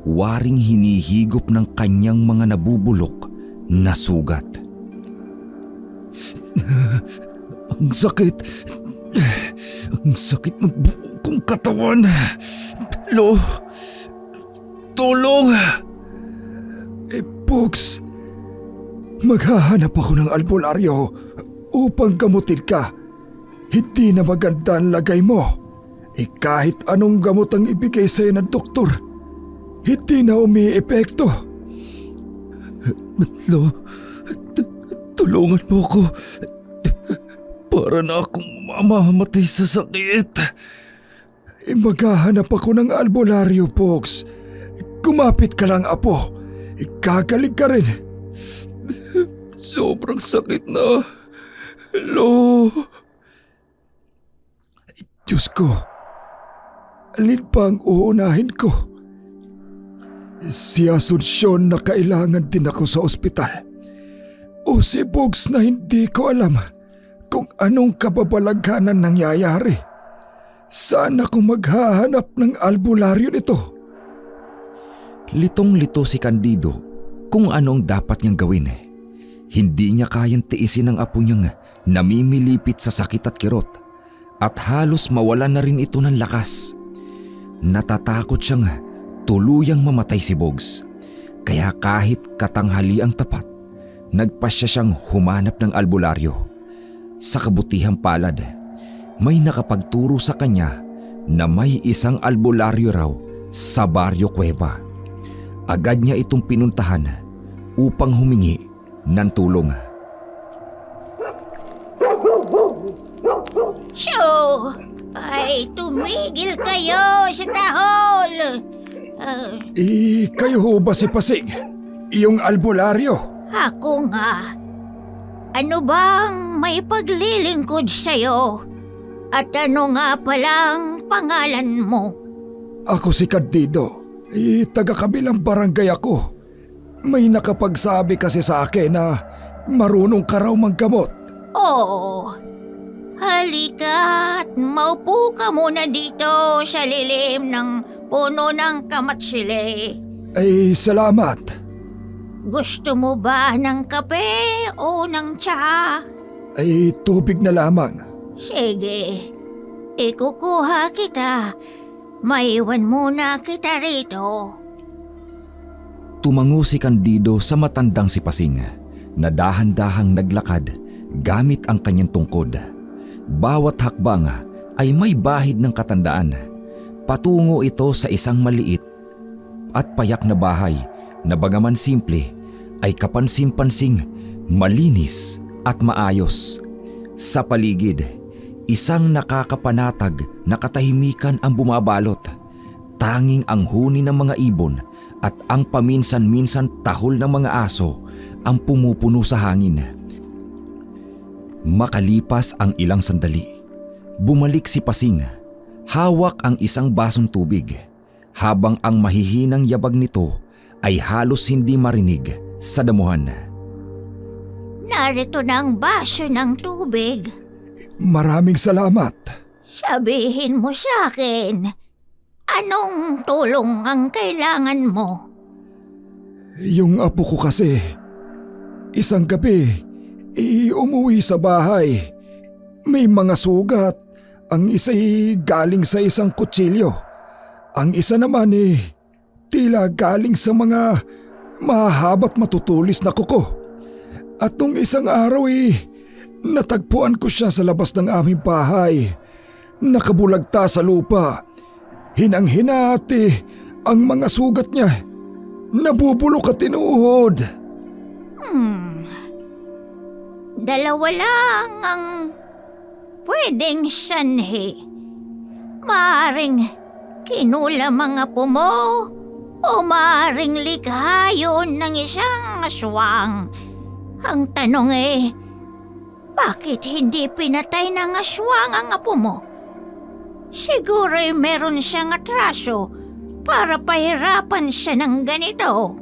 Waring hinihigop ng kanyang mga nabubulok na sugat. Ang sakit. Ang sakit ng buo kong katawan. Tulong! Bogs, maghahanap ako ng albularyo upang gamutin ka. Hindi na maganda ang lagay mo. Kahit anong gamot ang ibigay sa'yo ng doktor, hindi na umi-epekto. Tulungan mo ko. Para na akong mamamatay sa sakit. Maghahanap ako ng albularyo, Bogs. Kumapit ka lang, apo. Gagaling ka rin. Sobrang sakit na. Diyos ko, alin pa ang uunahin ko? Si Asuncion na kailangan din ako sa ospital. O si Bogs na hindi ko alam kung anong kababalaghanan nangyayari. Saan ako maghahanap ng albularyo nito? Litong-lito si Candido kung anong dapat niyang gawin. Hindi niya kayang tiisin ang apo niyang namimilipit sa sakit at kirot at halos mawalan na rin ito ng lakas. Natatakot siyang tuluyang mamatay si Bogs. Kaya kahit katanghaliang tapat, nagpasya siyang humanap ng albularyo. Sa kabutihang palad, may nakapagturo sa kanya na may isang albularyo raw sa Barrio Cueva. Agad niya itong pinuntahan upang humingi ng tulong. Shoo! Ay, tumigil kayo sa tahol! Kayo ho ba si Pasing? Iyong albularyo? Ako nga. Ano bang may paglilingkod sa'yo? At ano nga palang pangalan mo? Ako si Candido. Taga-kabilang barangay ako. May nakapagsabi kasi sa akin na marunong ka raw manggamot. Oo. Halika at maupo ka muna dito sa lilim ng puno ng kamatsili. Salamat. Gusto mo ba ng kape o ng tsa? Tubig na lamang. Sige, ikukuha kita. Maiwan muna kita rito. Tumango si Candido sa matandang si Pasing na dahan-dahang naglakad gamit ang kanyang tungkod. Bawat hakbang ay may bahid ng katandaan. Patungo ito sa isang maliit at payak na bahay na bagaman simple ay kapansin-pansing malinis at maayos. Sa paligid, isang nakakapanatag na katahimikan ang bumabalot. Tanging ang huni ng mga ibon at ang paminsan-minsan tahol ng mga aso ang pumupuno sa hangin. Makalipas ang ilang sandali, bumalik si Pasing. Hawak ang isang basong tubig habang ang mahihinang yabag nito ay halos hindi marinig sa damuhan. Narito na ang baso ng tubig. Maraming salamat. Sabihin mo sa akin, anong tulong ang kailangan mo? Yung apo ko kasi, isang gabi, umuwi sa bahay. May mga sugat. Ang isa'y galing sa isang kutsilyo. Ang isa naman tila galing sa mga mahahaba't matutulis na kuko. At nung isang araw natagpuan ko siya sa labas ng aming bahay. Nakabulagta sa lupa. Hinang-hinati ang mga sugat niya. Nabubulok at tinuhod. Dalawa lang ang pwedeng sanhi. Maaring kinulam ang apo mo o maaring likha yun ng isang aswang. Ang tanong bakit hindi pinatay ng aswang ang apo mo? Siguro meron siyang atraso para pahirapan siya ng ganito.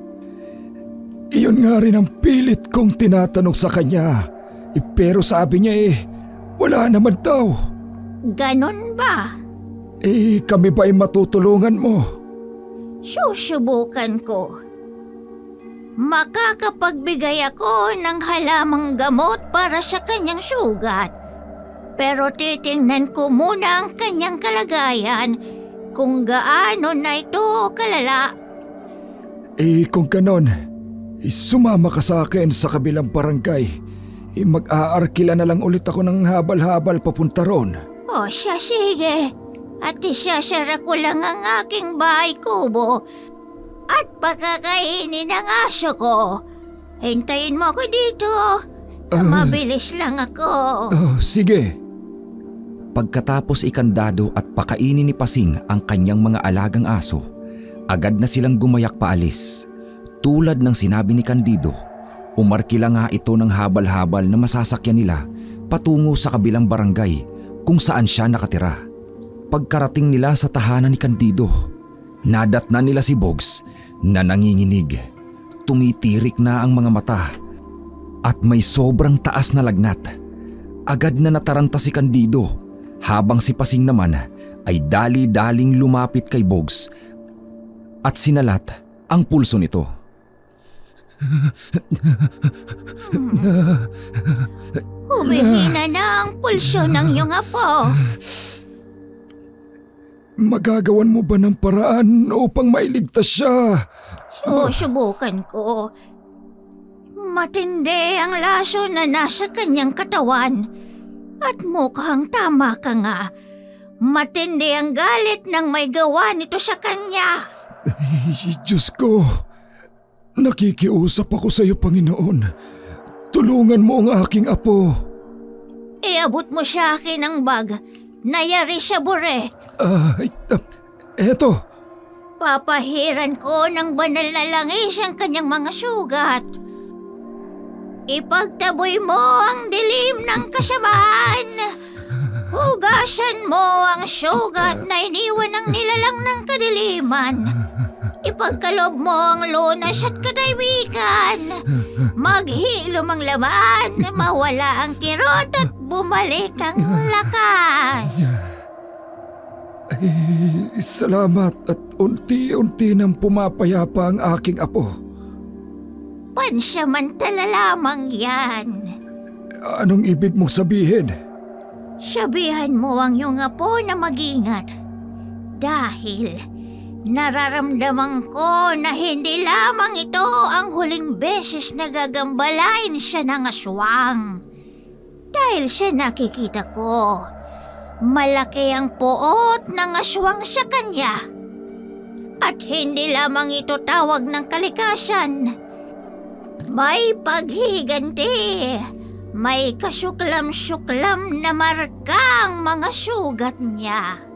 Iyon nga rin ang pilit kong tinatanong sa kanya. Pero sabi niya wala naman daw. Ganon ba? Kami ba ay matutulungan mo? Susubukan ko. Makakapagbigay ako ng halamang gamot para sa kanyang sugat. Pero titingnan ko muna ang kanyang kalagayan kung gaano na ito kalala. Kung ganon, sumama ka sa akin sa kabilang barangay. Mag-aarkila na lang ulit ako ng habal-habal papunta ron. O siya, sige. At isasara ko lang ang aking bahay kubo at pakakainin ang aso ko. Hintayin mo ako dito. Mabilis lang ako. Sige. Pagkatapos ikandado at pakainin ni Pasing ang kanyang mga alagang aso, agad na silang gumayak paalis. Tulad ng sinabi ni Candido, umarkila nga ito ng habal-habal na masasakyan nila patungo sa kabilang barangay kung saan siya nakatira. Pagkarating nila sa tahanan ni Candido, nadatnan nila si Bogs na nanginginig. Tumitirik na ang mga mata at may sobrang taas na lagnat. Agad na nataranta si Candido habang si Pasing naman ay dali-daling lumapit kay Bogs at sinalat ang pulso nito. Humihina na ang pulso ng iyong apo. Magagawan mo ba ng paraan upang mailigtas siya? Susubukan ko. Matindi ang laso na nasa kanyang katawan. At mukhang tama ka nga. Matindi ang galit ng may gawa nito sa kanya. Diyos ko, nakikiusap ako sa iyo, Panginoon. Tulungan mo ang aking apo. Iabot mo sa akin ang bag. Nayari sa bure. Eto. Papahiran ko ng banal na langis ang kanyang mga sugat. Ipagtaboy mo ang dilim ng kasamaan. Hugasan mo ang sugat na iniwan ng nilalang ng kadiliman. Ipagkalob mo ang lunas at katahimikan. Maghilom ang laman, mawala ang kirot at bumalik ang lakas. Salamat at unti-unti nang pumapayapa ang aking apo. Pansamantala lamang yan. Anong ibig mong sabihin? Sabihan mo ang iyong apo na mag-ingat. Dahil Nararamdaman ko na hindi lamang ito ang huling beses na gagambalain siya ng aswang. Dahil siya nakikita ko, malaki ang puot ng aswang sa kanya. At hindi lamang ito tawag ng kalikasan. May paghiganti, may kasuklam-suklam na markang mga sugat niya.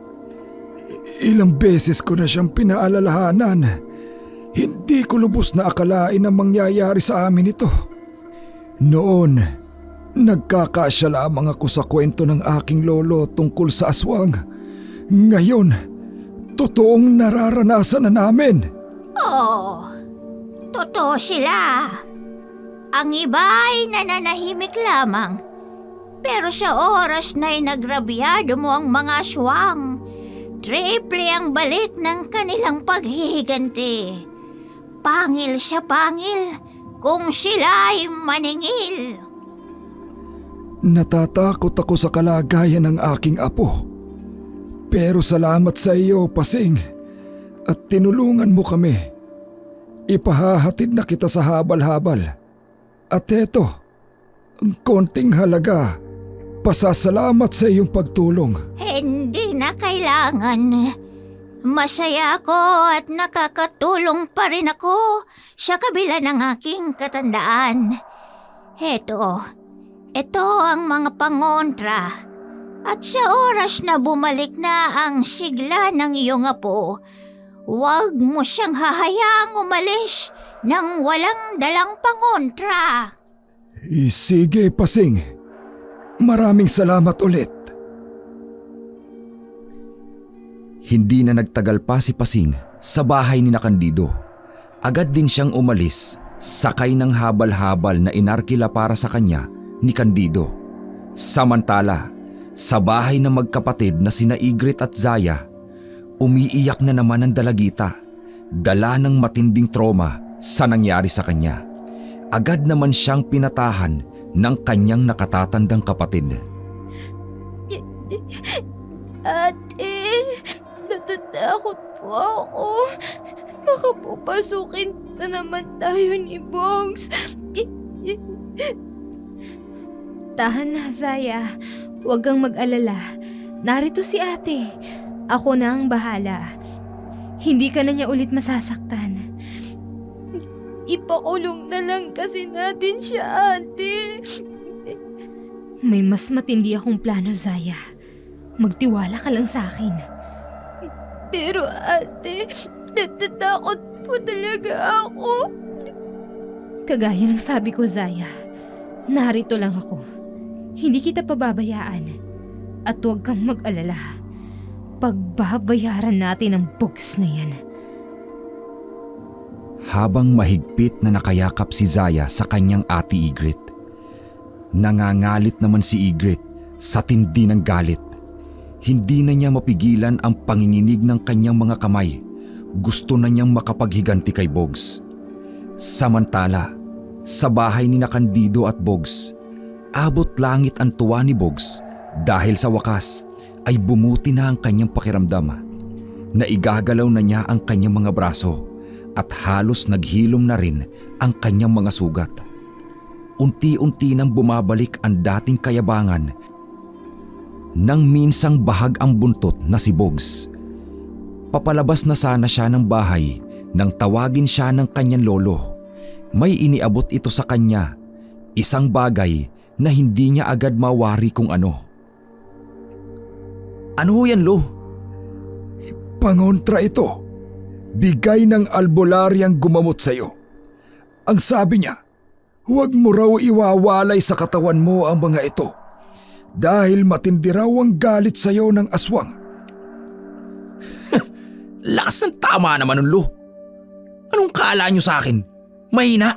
Ilang beses ko na siyang pinaalalahanan. Hindi ko lubos na akalain ang mangyayari sa amin ito. Noon, nagkakasya lamang ako sa kwento ng aking lolo tungkol sa aswang. Ngayon, totoong nararanasan na namin. Oo, totoo sila. Ang iba ay nananahimik lamang. Pero sa oras na'y nagrabyado mo ang mga aswang. Triple ang balik ng kanilang paghihiganti. Pangil siya pangil kung sila'y maningil. Natatakot ako sa kalagayan ng aking apo. Pero salamat sa iyo, Pasing, at tinulungan mo kami. Ipahahatid na kita sa habal-habal. At eto, ang konting halaga, pasasalamat sa iyong pagtulong. Hindi na kailangan. Masaya ako at nakakatulong pa rin ako sa kabila ng aking katandaan. Ito ang mga pangontra. At sa oras na bumalik na ang sigla ng iyong apo, huwag mo siyang hahayaang umalis nang walang dalang pangontra. Sige, Pasing. Maraming salamat ulit. Hindi na nagtagal pa si Pasing sa bahay ni Candido. Agad din siyang umalis, sakay ng habal-habal na inarkila para sa kanya ni Candido. Samantala, sa bahay ng magkapatid na sina Ygritte at Zaya, umiiyak na naman ang dalagita, dala ng matinding trauma sa nangyari sa kanya. Agad naman siyang pinatahan ng kanyang nakatatandang kapatid. Ate, natatakot po ako. Baka pupasukin na naman tayo ni Bogs. Tahan na, Zaya. Huwag kang mag-alala. Narito si ate. Ako na ang bahala. Hindi ka na niya ulit masasaktan. Ipakulong na lang kasi natin siya, ate. May mas matindi akong plano, Zaya. Magtiwala ka lang sa akin. Pero ate, natatakot po talaga ako. Kagaya ng sabi ko, Zaya, narito lang ako. Hindi kita pababayaan. At huwag kang mag-alala. Pagbabayaran natin ang Bogs na yan. Habang mahigpit na nakayakap si Zaya sa kanyang ate Ygritte, nangangalit naman si Ygritte sa tindi ng galit. Hindi na niya mapigilan ang panginginig ng kanyang mga kamay. Gusto na niyang makapaghiganti kay Bogs. Samantala, sa bahay ni Candido at Bogs, abot langit ang tuwa ni Bogs dahil sa wakas ay bumuti na ang kanyang pakiramdam. Naigagalaw na niya ang kanyang mga braso at halos naghilom na rin ang kanyang mga sugat. Unti-unti nang bumabalik ang dating kayabangan nang minsang bahag ang buntot na si Bogs. Papalabas na sana siya ng bahay nang tawagin siya ng kanyang lolo. May iniabot ito sa kanya, isang bagay na hindi niya agad mawari kung ano. Ano ho yan, Lo? Pangontra ito. Bigay ng albularyang gumamot sa iyo. Ang sabi niya, huwag mo raw iwawalay sa katawan mo ang mga ito dahil matindi raw ang galit sa iyo ng aswang. Lakas ng tama naman nun, Lo. Anong kala nyo sa akin? Mahina?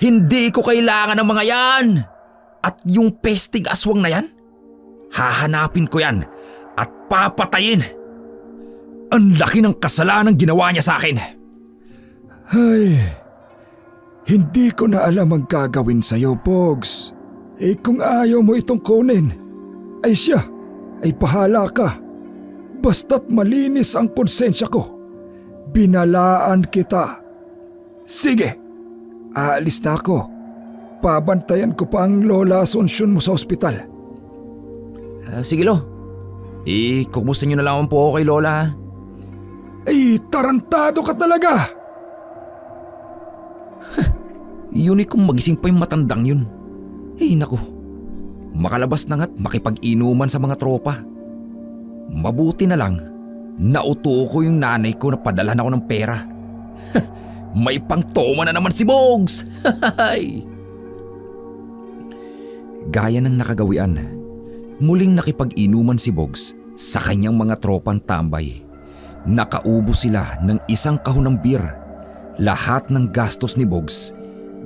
Hindi ko kailangan ng mga yan. At yung pesting aswang na yan, hahanapin ko yan at papatayin. Ang laki ng kasalanan ginawa niya sa akin. Ay, hindi ko na alam ang gagawin sa iyo, Bogs. Kung ayaw mo itong kunin, ay siya, ay bahala ka. Basta't malinis ang konsensya ko. Binalaan kita. Sige, aalis na ako. Pabantayan ko pa ang Lola Asuncion mo sa ospital. Sige lo. Kumusta nyo na lang po ako kay Lola ha? Ay, tarantado ka talaga! Yun kung magising pa yung matandang yun. Naku, makalabas na nga't makipag-inuman sa mga tropa. Mabuti na lang, nauto ko yung nanay ko na padalhan ako ng pera. May pangtoma na naman si Bogs! Gaya ng nakagawian, muling nakipag-inuman si Bogs sa kanyang mga tropang tambay. Nakaubo sila ng isang kahon ng beer. Lahat ng gastos ni Bogs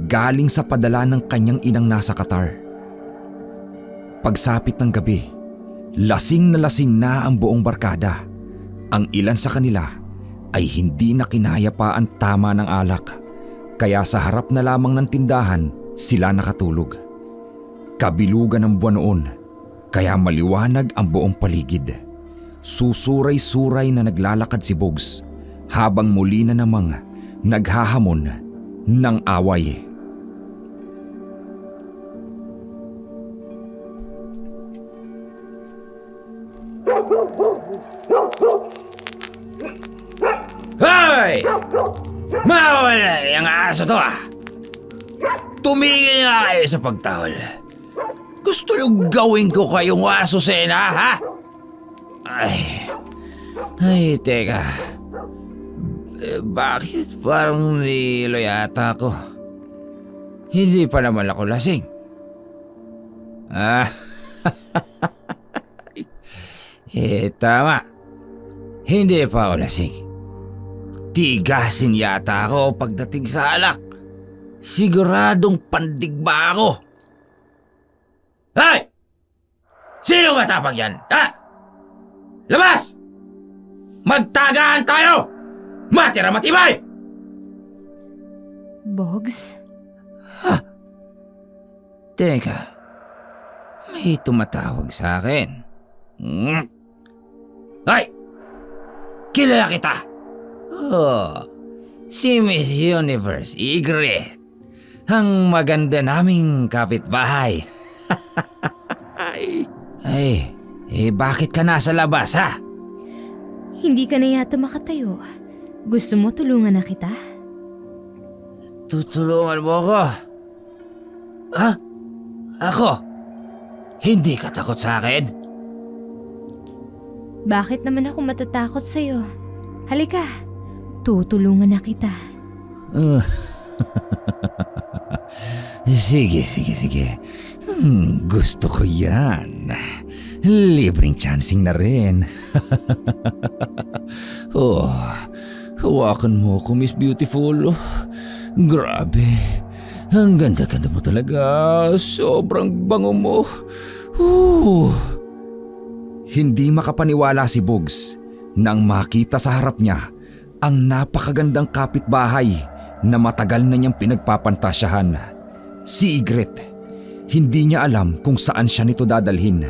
galing sa padala ng kanyang inang nasa Qatar. Pagsapit ng gabi, lasing na ang buong barkada. Ang ilan sa kanila ay hindi na kinaya pa ang tama ng alak, kaya sa harap na lamang ng tindahan sila nakatulog. Kabilugan ng buwan noon, kaya maliwanag ang buong paligid. Susuray-suray na naglalakad si Bogs habang muli na namang naghahamon ng away. Hoy! Mawala yung aso to ah! Tumigil nga kayo sa pagtahol. Gusto yung gawin ko kayong aso sena, ha? Ay, teka. Bakit parang nilo yata ako? Hindi pa naman ako lasing. Tama. Hindi pa ako lasing. Tigasin yata ako pagdating sa alak. Siguradong pandigba ako. Hoy! Sino matapang yan? Ha? Labas! Magtagaan tayo! Matira matibay! Bogs? Teka, may tumatawag sa akin. Hoy! Kilala kita! Oh, si Miss Universe Ygritte. Ang maganda naming kapitbahay. Bakit ka nasa labas ha? Hindi ka na yata makatayo. Gusto mo tulungan na kita? Tutulungan mo ako? Ha? Ako? Hindi ka takot sa akin? Bakit naman ako matatakot sa'yo? Halika, tutulungan na kita. Sige. Gusto ko yan. Libreng chancing na rin. Hawakan mo ako, Miss Beautiful. Grabe. Ang ganda-ganda mo talaga. Sobrang bango mo. Hindi makapaniwala si Bogs nang makita sa harap niya ang napakagandang kapitbahay na matagal na niyang pinagpapantasyahan. Si Ygritte. Hindi niya alam kung saan siya nito dadalhin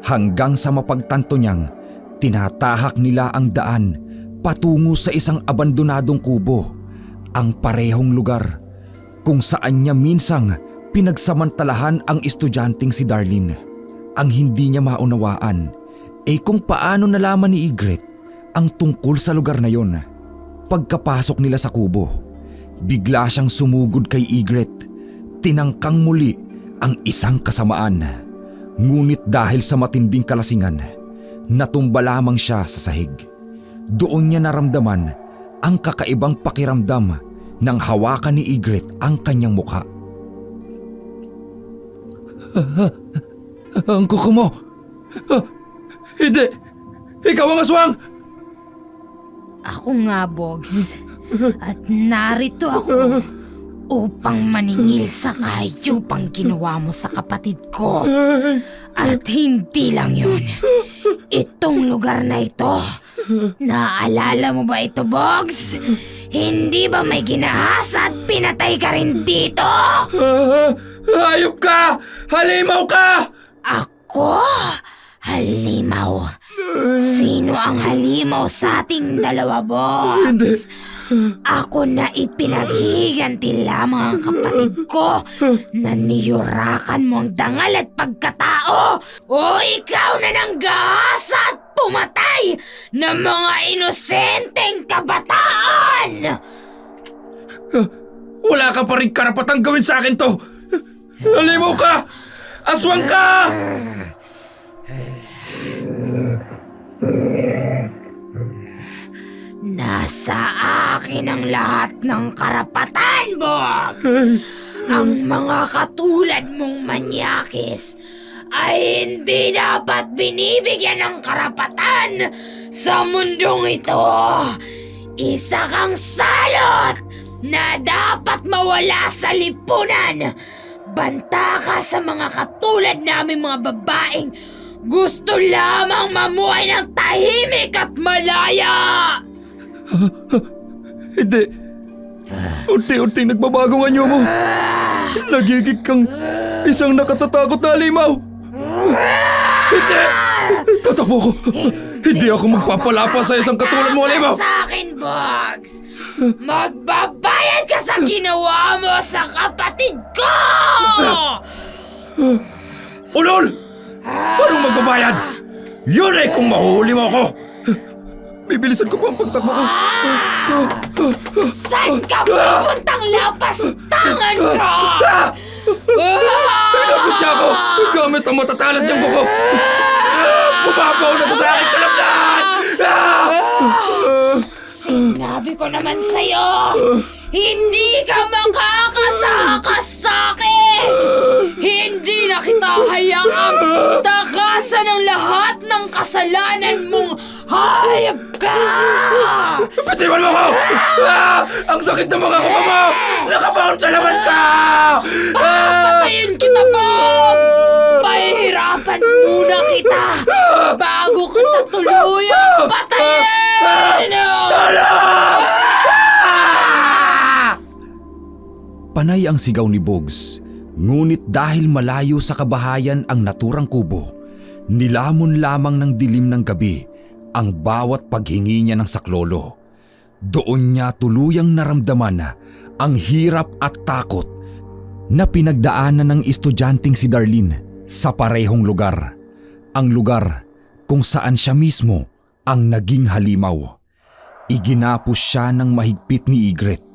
hanggang sa mapagtanto niyang tinatahak nila ang daan patungo sa isang abandonadong kubo, ang parehong lugar kung saan niya minsang pinagsamantalahan ang estudyanteng si Darlene. Ang hindi niya maunawaan kung paano nalaman ni Ygritte ang tungkol sa lugar na yon. Pagkapasok nila sa kubo, bigla siyang sumugod kay Ygritte. Tinangkang muli ang isang kasamaan. Ngunit dahil sa matinding kalasingan, natumba lamang siya sa sahig. Doon niya naramdaman ang kakaibang pakiramdam nang hawakan ni Ygritte ang kanyang mukha. Ang kuko mo! Hindi! Ikaw ang aswang! Ako nga, Bogs. At narito ako upang maningil sa kahayupang ginawa mo sa kapatid ko. At hindi lang yun. Itong lugar na ito, naaalala mo ba ito, Bogs? Hindi ba may ginahasa at pinatay ka rin dito? Hayop ka! Halimaw ka! Ako? Halimaw? Sino ang halimaw sa ating dalawa, boss? Hindi. Ako na ipinaghiganti lamang ang kapatid ko na niyurakan mo ang dangal at pagkatao o ikaw na nanggahasa at pumatay ng mga inosenteng kabataan! Wala ka pa rin karapatang gawin sa akin to! Halimaw ka! Aswang ka! Nasa akin ang lahat ng karapatan, Box! Ang mga katulad mong manyakis ay hindi dapat binibigyan ng karapatan sa mundong ito. Isa kang salot na dapat mawala sa lipunan. Banta ka sa mga katulad naming mga babaeng gusto lamang mamuhay ng tahimik at malaya. Hindi. Unti-unting nagbabago ang anyo mo. Nagiging kang isang nakatatakot na halimaw. Hindi! Tatakbo ko! Hindi ako magpapalapa sa isang katulad mo, halimaw! Sa akin, Bugs! Magbabayad ka sa ginawa mo sa kapatid ko! Ulol! Anong magbabayad? Yun ay kung mahuhuli mo ako! Bibilisan ko po ang pagtakbo ko. Saan ka pupuntang lapastangan ka? Pinapit niya ako! Gamit ang matatalas niyang buko! Bumabaw na to sa aking kalamnan! Sinabi ko naman sa'yo, hindi ka makakatakas sa akin! Hindi na kita hayaang takasan ng lahat ng kasalanan mong hayop ka! Bitiwan mo ako! Ang sakit ng mga kuka mo! Nakabaon sa laman ka! Papatayin kita, Bobs! Pahihirapan muna kita bago kita tuluyang patayin! Panay ang sigaw ni Bugs, ngunit dahil malayo sa kabahayan ang naturang kubo, nilamon lamang ng dilim ng gabi ang bawat paghingi niya ng saklolo. Doon niya tuluyang naramdaman ang hirap at takot na pinagdaanan ng estudyanteng si Darlene sa parehong lugar. Ang lugar kung saan siya mismo ang naging halimaw. Iginapos siya ng mahigpit ni Ygritte.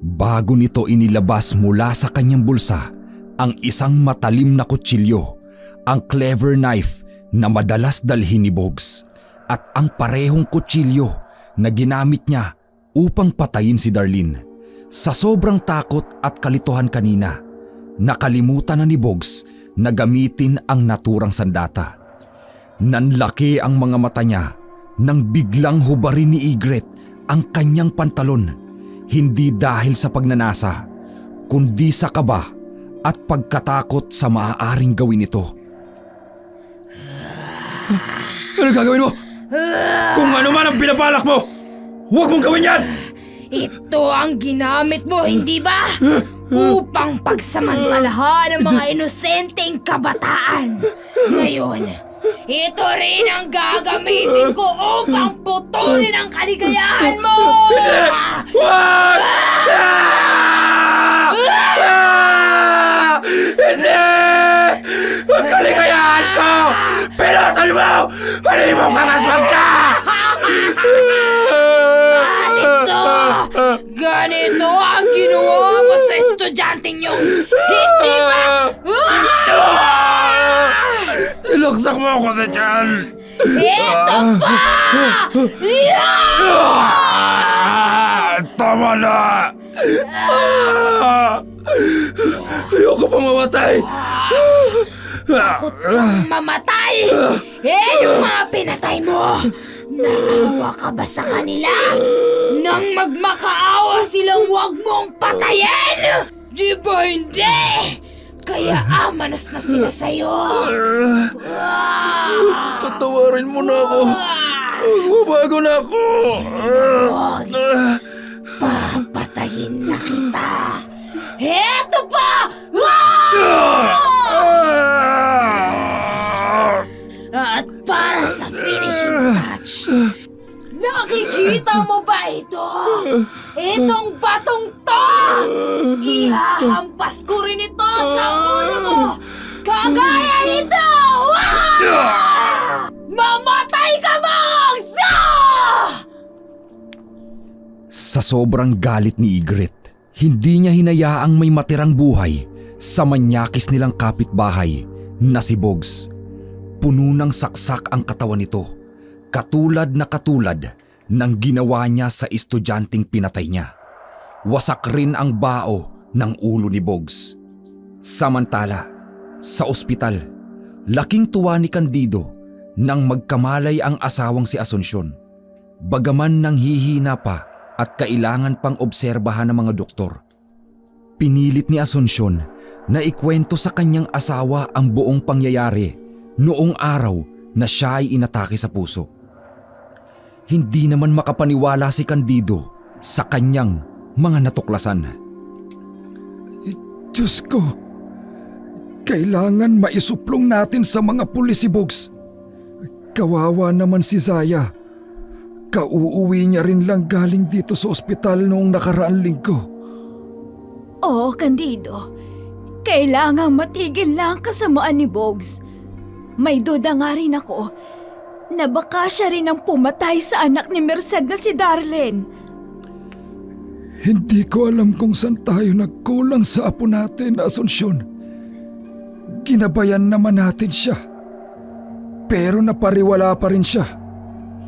Bago nito inilabas mula sa kanyang bulsa ang isang matalim na kutsilyo, ang clever knife na madalas dalhin ni Bugs, at ang parehong kutsilyo na ginamit niya upang patayin si Darlene. Sa sobrang takot at kalituhan kanina, nakalimutan na ni Bugs na gamitin ang naturang sandata. Nanlaki ang mga mata niya nang biglang hubarin ni Ygritte ang kanyang pantalon, hindi dahil sa pagnanasa, kundi sa kaba at pagkatakot sa maaaring gawin ito. Ano gagawin mo? Kung ano man ang binabalak mo, huwag mong gawin yan! Ito ang ginamit mo, hindi ba? Upang pagsamantalahan ang mga inosenteng kabataan. Ngayon, ito rin ang gagamitin ko upang putulin ang kaligayahan mo! Hindi! Huwag! Hindi! Ang kaligayahan ko! Pinatol mo! Halimaw kang aswang ka! Ganito ang ginawa mo sa estudyanteng yung hindi ba? Ilaksak mo ako sa tiyan! Ito pa! Tama na! Ayoko pa mamatay! Takot kang mamatay! Yung mga pinatay mo! Naawa ka ba sa kanila? Nang magmakaawa silang huwag mong patayin! Di ba hindi? Kaya amanas na sila sa'yo! Patawarin mo na ako! Magbabago na ako! Bogs, papatayin na kita! Eto pa! At para sa finish mo ba ito? Itong batong to! Ihahampas ko rin ito sa ulo mo! Kagaya nito! Mamatay ka, Bogs! Sa sobrang galit ni Ygritte, hindi niya hinayaang may matirang buhay sa manyakis nilang kapitbahay na si Bogs. Puno ng saksak ang katawan nito, katulad ng ginawa niya sa estudyanteng pinatay niya. Wasak rin ang bao ng ulo ni Bogs. Samantala, sa ospital, laking tuwa ni Candido nang magkamalay ang asawang si Asuncion. Bagaman nang hihina pa at kailangan pang obserbahan ng mga doktor, pinilit ni Asuncion na ikwento sa kanyang asawa ang buong pangyayari noong araw na siya ay inatake sa puso. Hindi naman makapaniwala si Candido sa kanyang mga natuklasan. Diyos ko, kailangan maisuplong natin sa mga pulis si Bogs. Kawawa naman si Zaya. Kauuwi niya rin lang galing dito sa ospital noong nakaraang linggo. Oo, Candido. Kailangang matigil na ang kasamaan ni Bogs. May duda nga rin ako na baka siya rin ang pumatay sa anak ni Merced na si Darlene. Hindi ko alam kung saan tayo nagkulang sa apo natin, Asuncion. Ginabayan naman natin siya. Pero napariwala pa rin siya.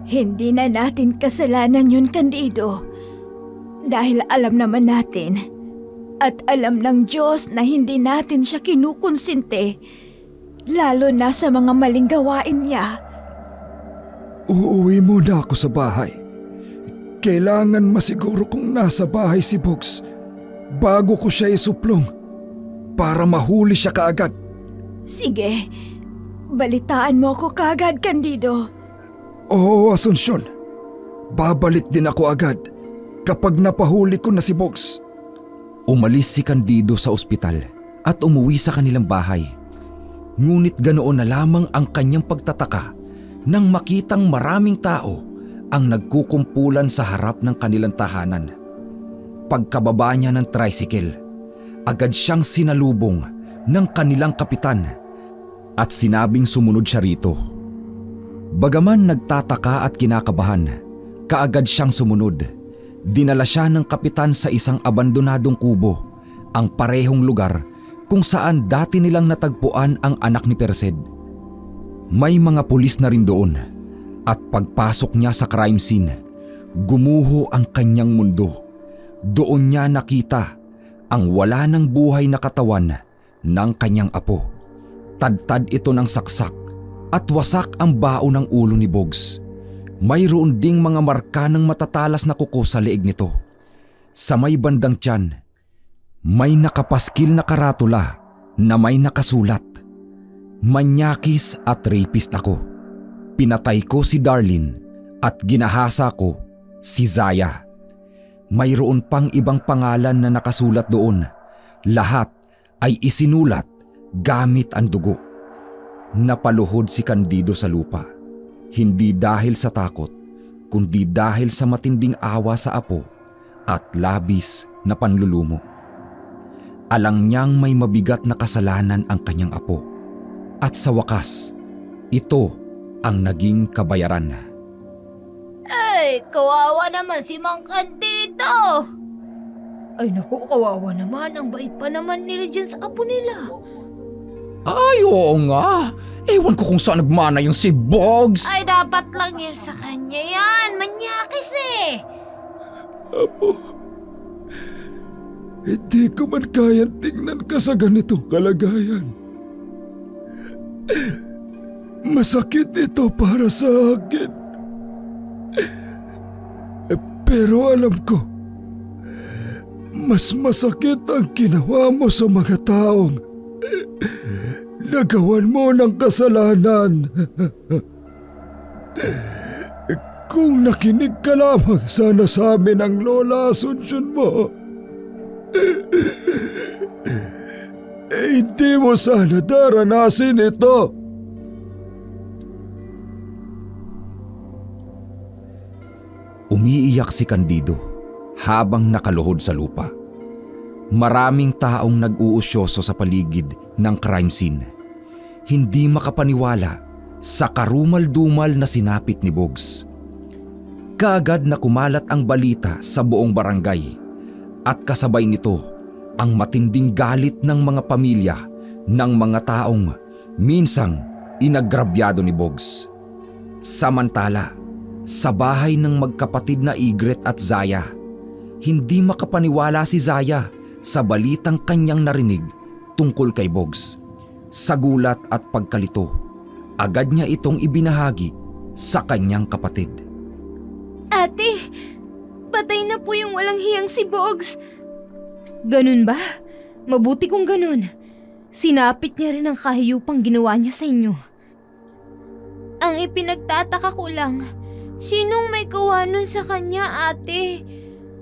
Hindi na natin kasalanan yun, Candido. Dahil alam naman natin at alam ng Diyos na hindi natin siya kinukonsinte, lalo na sa mga maling gawain niya. Uuwi muna ako sa bahay. Kailangan masiguro kung nasa bahay si Bogs bago ko siya isuplong para mahuli siya kaagad. Sige, balitaan mo ako kaagad, Candido. Oo, Asuncion. Babalik din ako agad kapag napahuli ko na si Bogs. Umalis si Candido sa ospital at umuwi sa kanilang bahay. Ngunit ganoon na lamang ang kanyang pagtataka nang makitang maraming tao ang nagkukumpulan sa harap ng kanilang tahanan. Pagkababa niya ng tricycle, agad siyang sinalubong ng kanilang kapitan at sinabing sumunod siya rito. Bagaman nagtataka at kinakabahan, kaagad siyang sumunod. Dinala siya ng kapitan sa isang abandonadong kubo, ang parehong lugar kung saan dati nilang natagpuan ang anak ni Merced. May mga pulis na rin doon at pagpasok niya sa crime scene, gumuho ang kanyang mundo. Doon niya nakita ang wala ng buhay na katawan ng kanyang apo. Tadtad ito ng saksak at wasak ang bao ng ulo ni Bogs. Mayroon ding mga marka ng matatalas na kuko sa leeg nito. Sa may bandang tiyan, may nakapaskil na karatula na may nakasulat, "Manyakis at rapist ako. Pinatay ko si Darlene at ginahasa ko si Zaya." Mayroon pang ibang pangalan na nakasulat doon. Lahat ay isinulat gamit ang dugo. Napaluhod si Candido sa lupa. Hindi dahil sa takot, kundi dahil sa matinding awa sa apo at labis na panlulumo. Alang niyang may mabigat na kasalanan ang kanyang apo. At sa wakas, ito ang naging kabayaran. Ay, kawawa naman si Mang Candido! Ay naku, kawawa naman. Ang bait pa naman nila dyan sa apo nila. Ay, oo nga. Ewan ko kung saan nagmana yung si Bogs. Ay, dapat lang yan sa kanya yan. Manyakis eh. Apo, hindi ko man kayang tingnan ka sa ganitong kalagayan. Masakit ito para sa akin. Pero alam ko, mas masakit ang ginawa mo sa mga taong nagawan mo ng kasalanan. Kung nakinig ka lamang sana sa amin ang Lola Asuncion mo, hindi mo sana daranasin ito. Umiiyak Umiiyak si Candido habang nakaluhod sa lupa. Maraming taong nag-uusyoso sa paligid ng crime scene. Hindi makapaniwala sa karumal-dumal na sinapit ni Bogs. Kaagad na kumalat ang balita sa buong barangay at kasabay nito ang matinding galit ng mga pamilya ng mga taong minsang inagrabyado ni Bogs. Samantala, sa bahay ng magkapatid na Igret at Zaya, hindi makapaniwala si Zaya sa balitang kanyang narinig tungkol kay Bogs. Sa gulat at pagkalito, agad niya itong ibinahagi sa kanyang kapatid. Ate, patay na po yung walang hiyang si Bogs. Ganun ba? Mabuti kung ganun. Sinapit niya rin ang kahiyupang ginawa niya sa inyo. Ang ipinagtataka ko lang, sinong may gawa nun sa kanya, ate?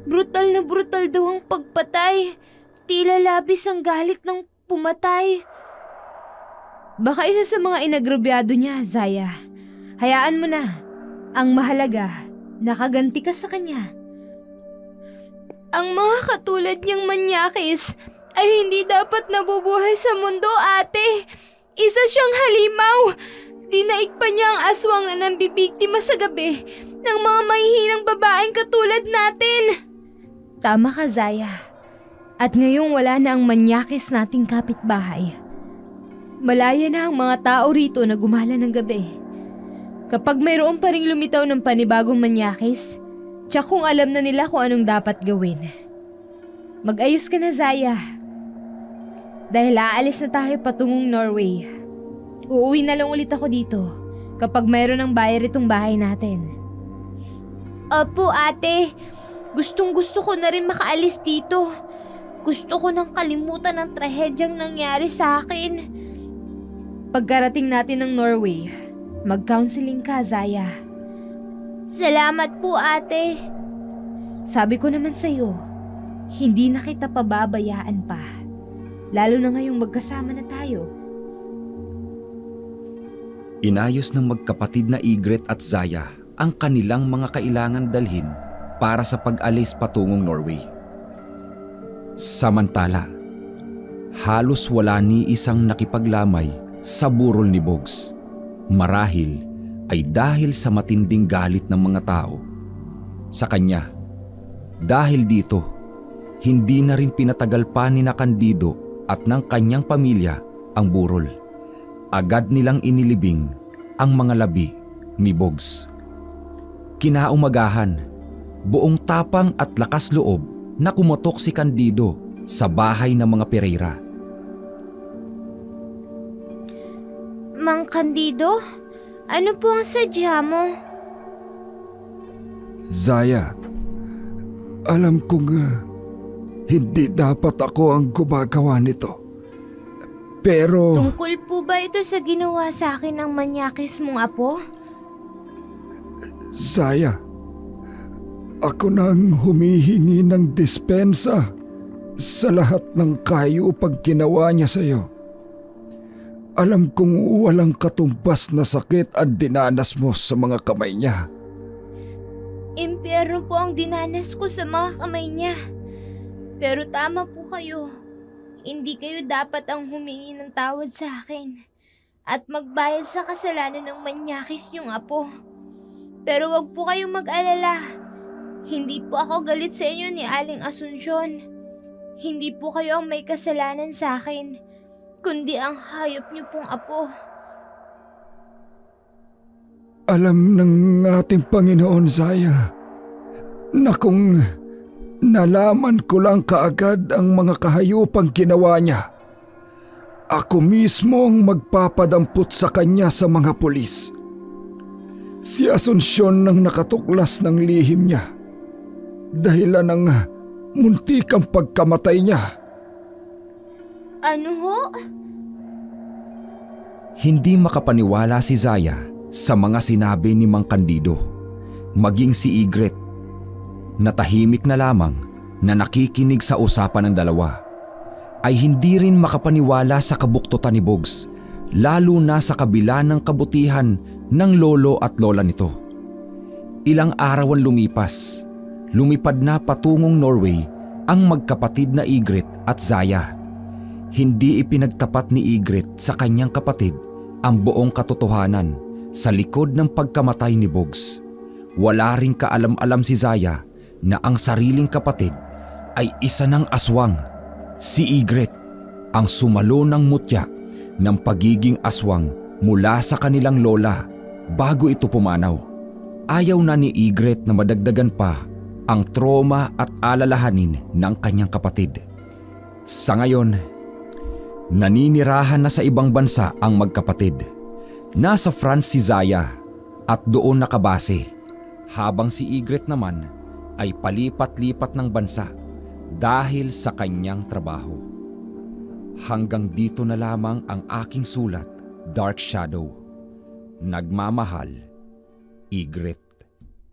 Brutal na brutal daw ang pagpatay. Tila labis ang galit ng pumatay. Baka isa sa mga inagrabyado niya, Zaya. Hayaan mo na. Ang mahalaga, nakaganti ka sa kanya. Ang mga katulad niyang manyakis ay hindi dapat nabubuhay sa mundo, ate. Isa siyang halimaw. Dinaig pa niya ang aswang na nambibiktima sa gabi ng mga mahihinang babaeng katulad natin. Tama ka, Zaya. At ngayong wala na ang manyakis nating kapitbahay. Malaya na ang mga tao rito na gumala ng gabi. Kapag mayroon pa ring lumitaw ng panibagong manyakis, tiyak kung alam na nila kung anong dapat gawin. Mag-ayos ka na, Zaya. Dahil aalis na tayo patungong Norway. Uuwi na lang ulit ako dito kapag mayroon ng bayar itong bahay natin. Opo, ate. Gustong-gusto ko na rin makaalis dito. Gusto ko nang kalimutan ang trahedyang nangyari sa akin. Pagkarating natin ng Norway, mag-counseling ka, Zaya. Salamat po, ate. Sabi ko naman sa'yo, hindi na kita pababayaan pa. Lalo na ngayong magkasama na tayo. Inayos ng magkapatid na Igret at Zaya ang kanilang mga kailangan dalhin para sa pag-alis patungong Norway. Samantala, halos wala ni isang nakipaglamay sa burol ni Bogs. Marahil ay dahil sa matinding galit ng mga tao sa kanya. Dahil dito, hindi na rin pinatagal pa ni Candido at ng kanyang pamilya ang burol. Agad nilang inilibing ang mga labi ni Bogs. Kinaumagahan, buong tapang at lakas loob na kumotok si Candido sa bahay ng mga Pereira. Mang Candido, ano po ang sadya mo? Zaya, alam kong hindi dapat ako ang gumagawa nito. Pero Tungkol po ba ito sa ginawa sa akin ng manyakis mong apo? Zaya, ako nang humihingi ng dispensa sa lahat ng kahiyupang ginawa niya sa iyo. Alam kong walang katumbas na sakit ang dinanas mo sa mga kamay niya. Impyerno po ang dinanas ko sa mga kamay niya. Pero tama po kayo. Hindi kayo dapat ang humingi ng tawad sa akin at magbayad sa kasalanan ng manyakis niyong apo. Pero wag po kayong mag-alala. Hindi po ako galit sa inyo ni Aling Asunsyon. Hindi po kayo ang may kasalanan sa akin, kundi ang hayop niyo pong apo. Alam ng ating Panginoon, Zaya, na kung nalaman ko lang kaagad ang mga kahayupang ginawa niya, ako mismo ang magpapadampot sa kanya sa mga pulis. Si Asunsyon nang nakatuklas ng lihim niya, dahilan ng muntikang pagkamatay niya. Ano ho? Hindi makapaniwala si Zaya sa mga sinabi ni Mang Candido, maging si Igret. Natahimik na lamang na nakikinig sa usapan ng dalawa. Ay hindi rin makapaniwala sa kabuktutan ni Bogs, lalo na sa kabila ng kabutihan ng lolo at lola nito. Ilang araw ang lumipas lumipad na patungong Norway ang magkapatid na Ygritte at Zaya. Hindi ipinagtapat ni Ygritte sa kanyang kapatid ang buong katotohanan sa likod ng pagkamatay ni Boggs. Wala ring kaalam-alam si Zaya na ang sariling kapatid ay isa ng aswang. Si Ygritte ang sumalo ng mutya ng pagiging aswang mula sa kanilang lola bago ito pumanaw. Ayaw na ni Ygritte na madagdagan pa ang trauma at alalahanin ng kanyang kapatid. Sa ngayon, naninirahan na sa ibang bansa ang magkapatid. Nasa France si Zaya at doon nakabase, habang si Ygritte naman ay palipat-lipat ng bansa dahil sa kanyang trabaho. Hanggang dito na lamang ang aking sulat, Dark Shadow. Nagmamahal, Ygritte.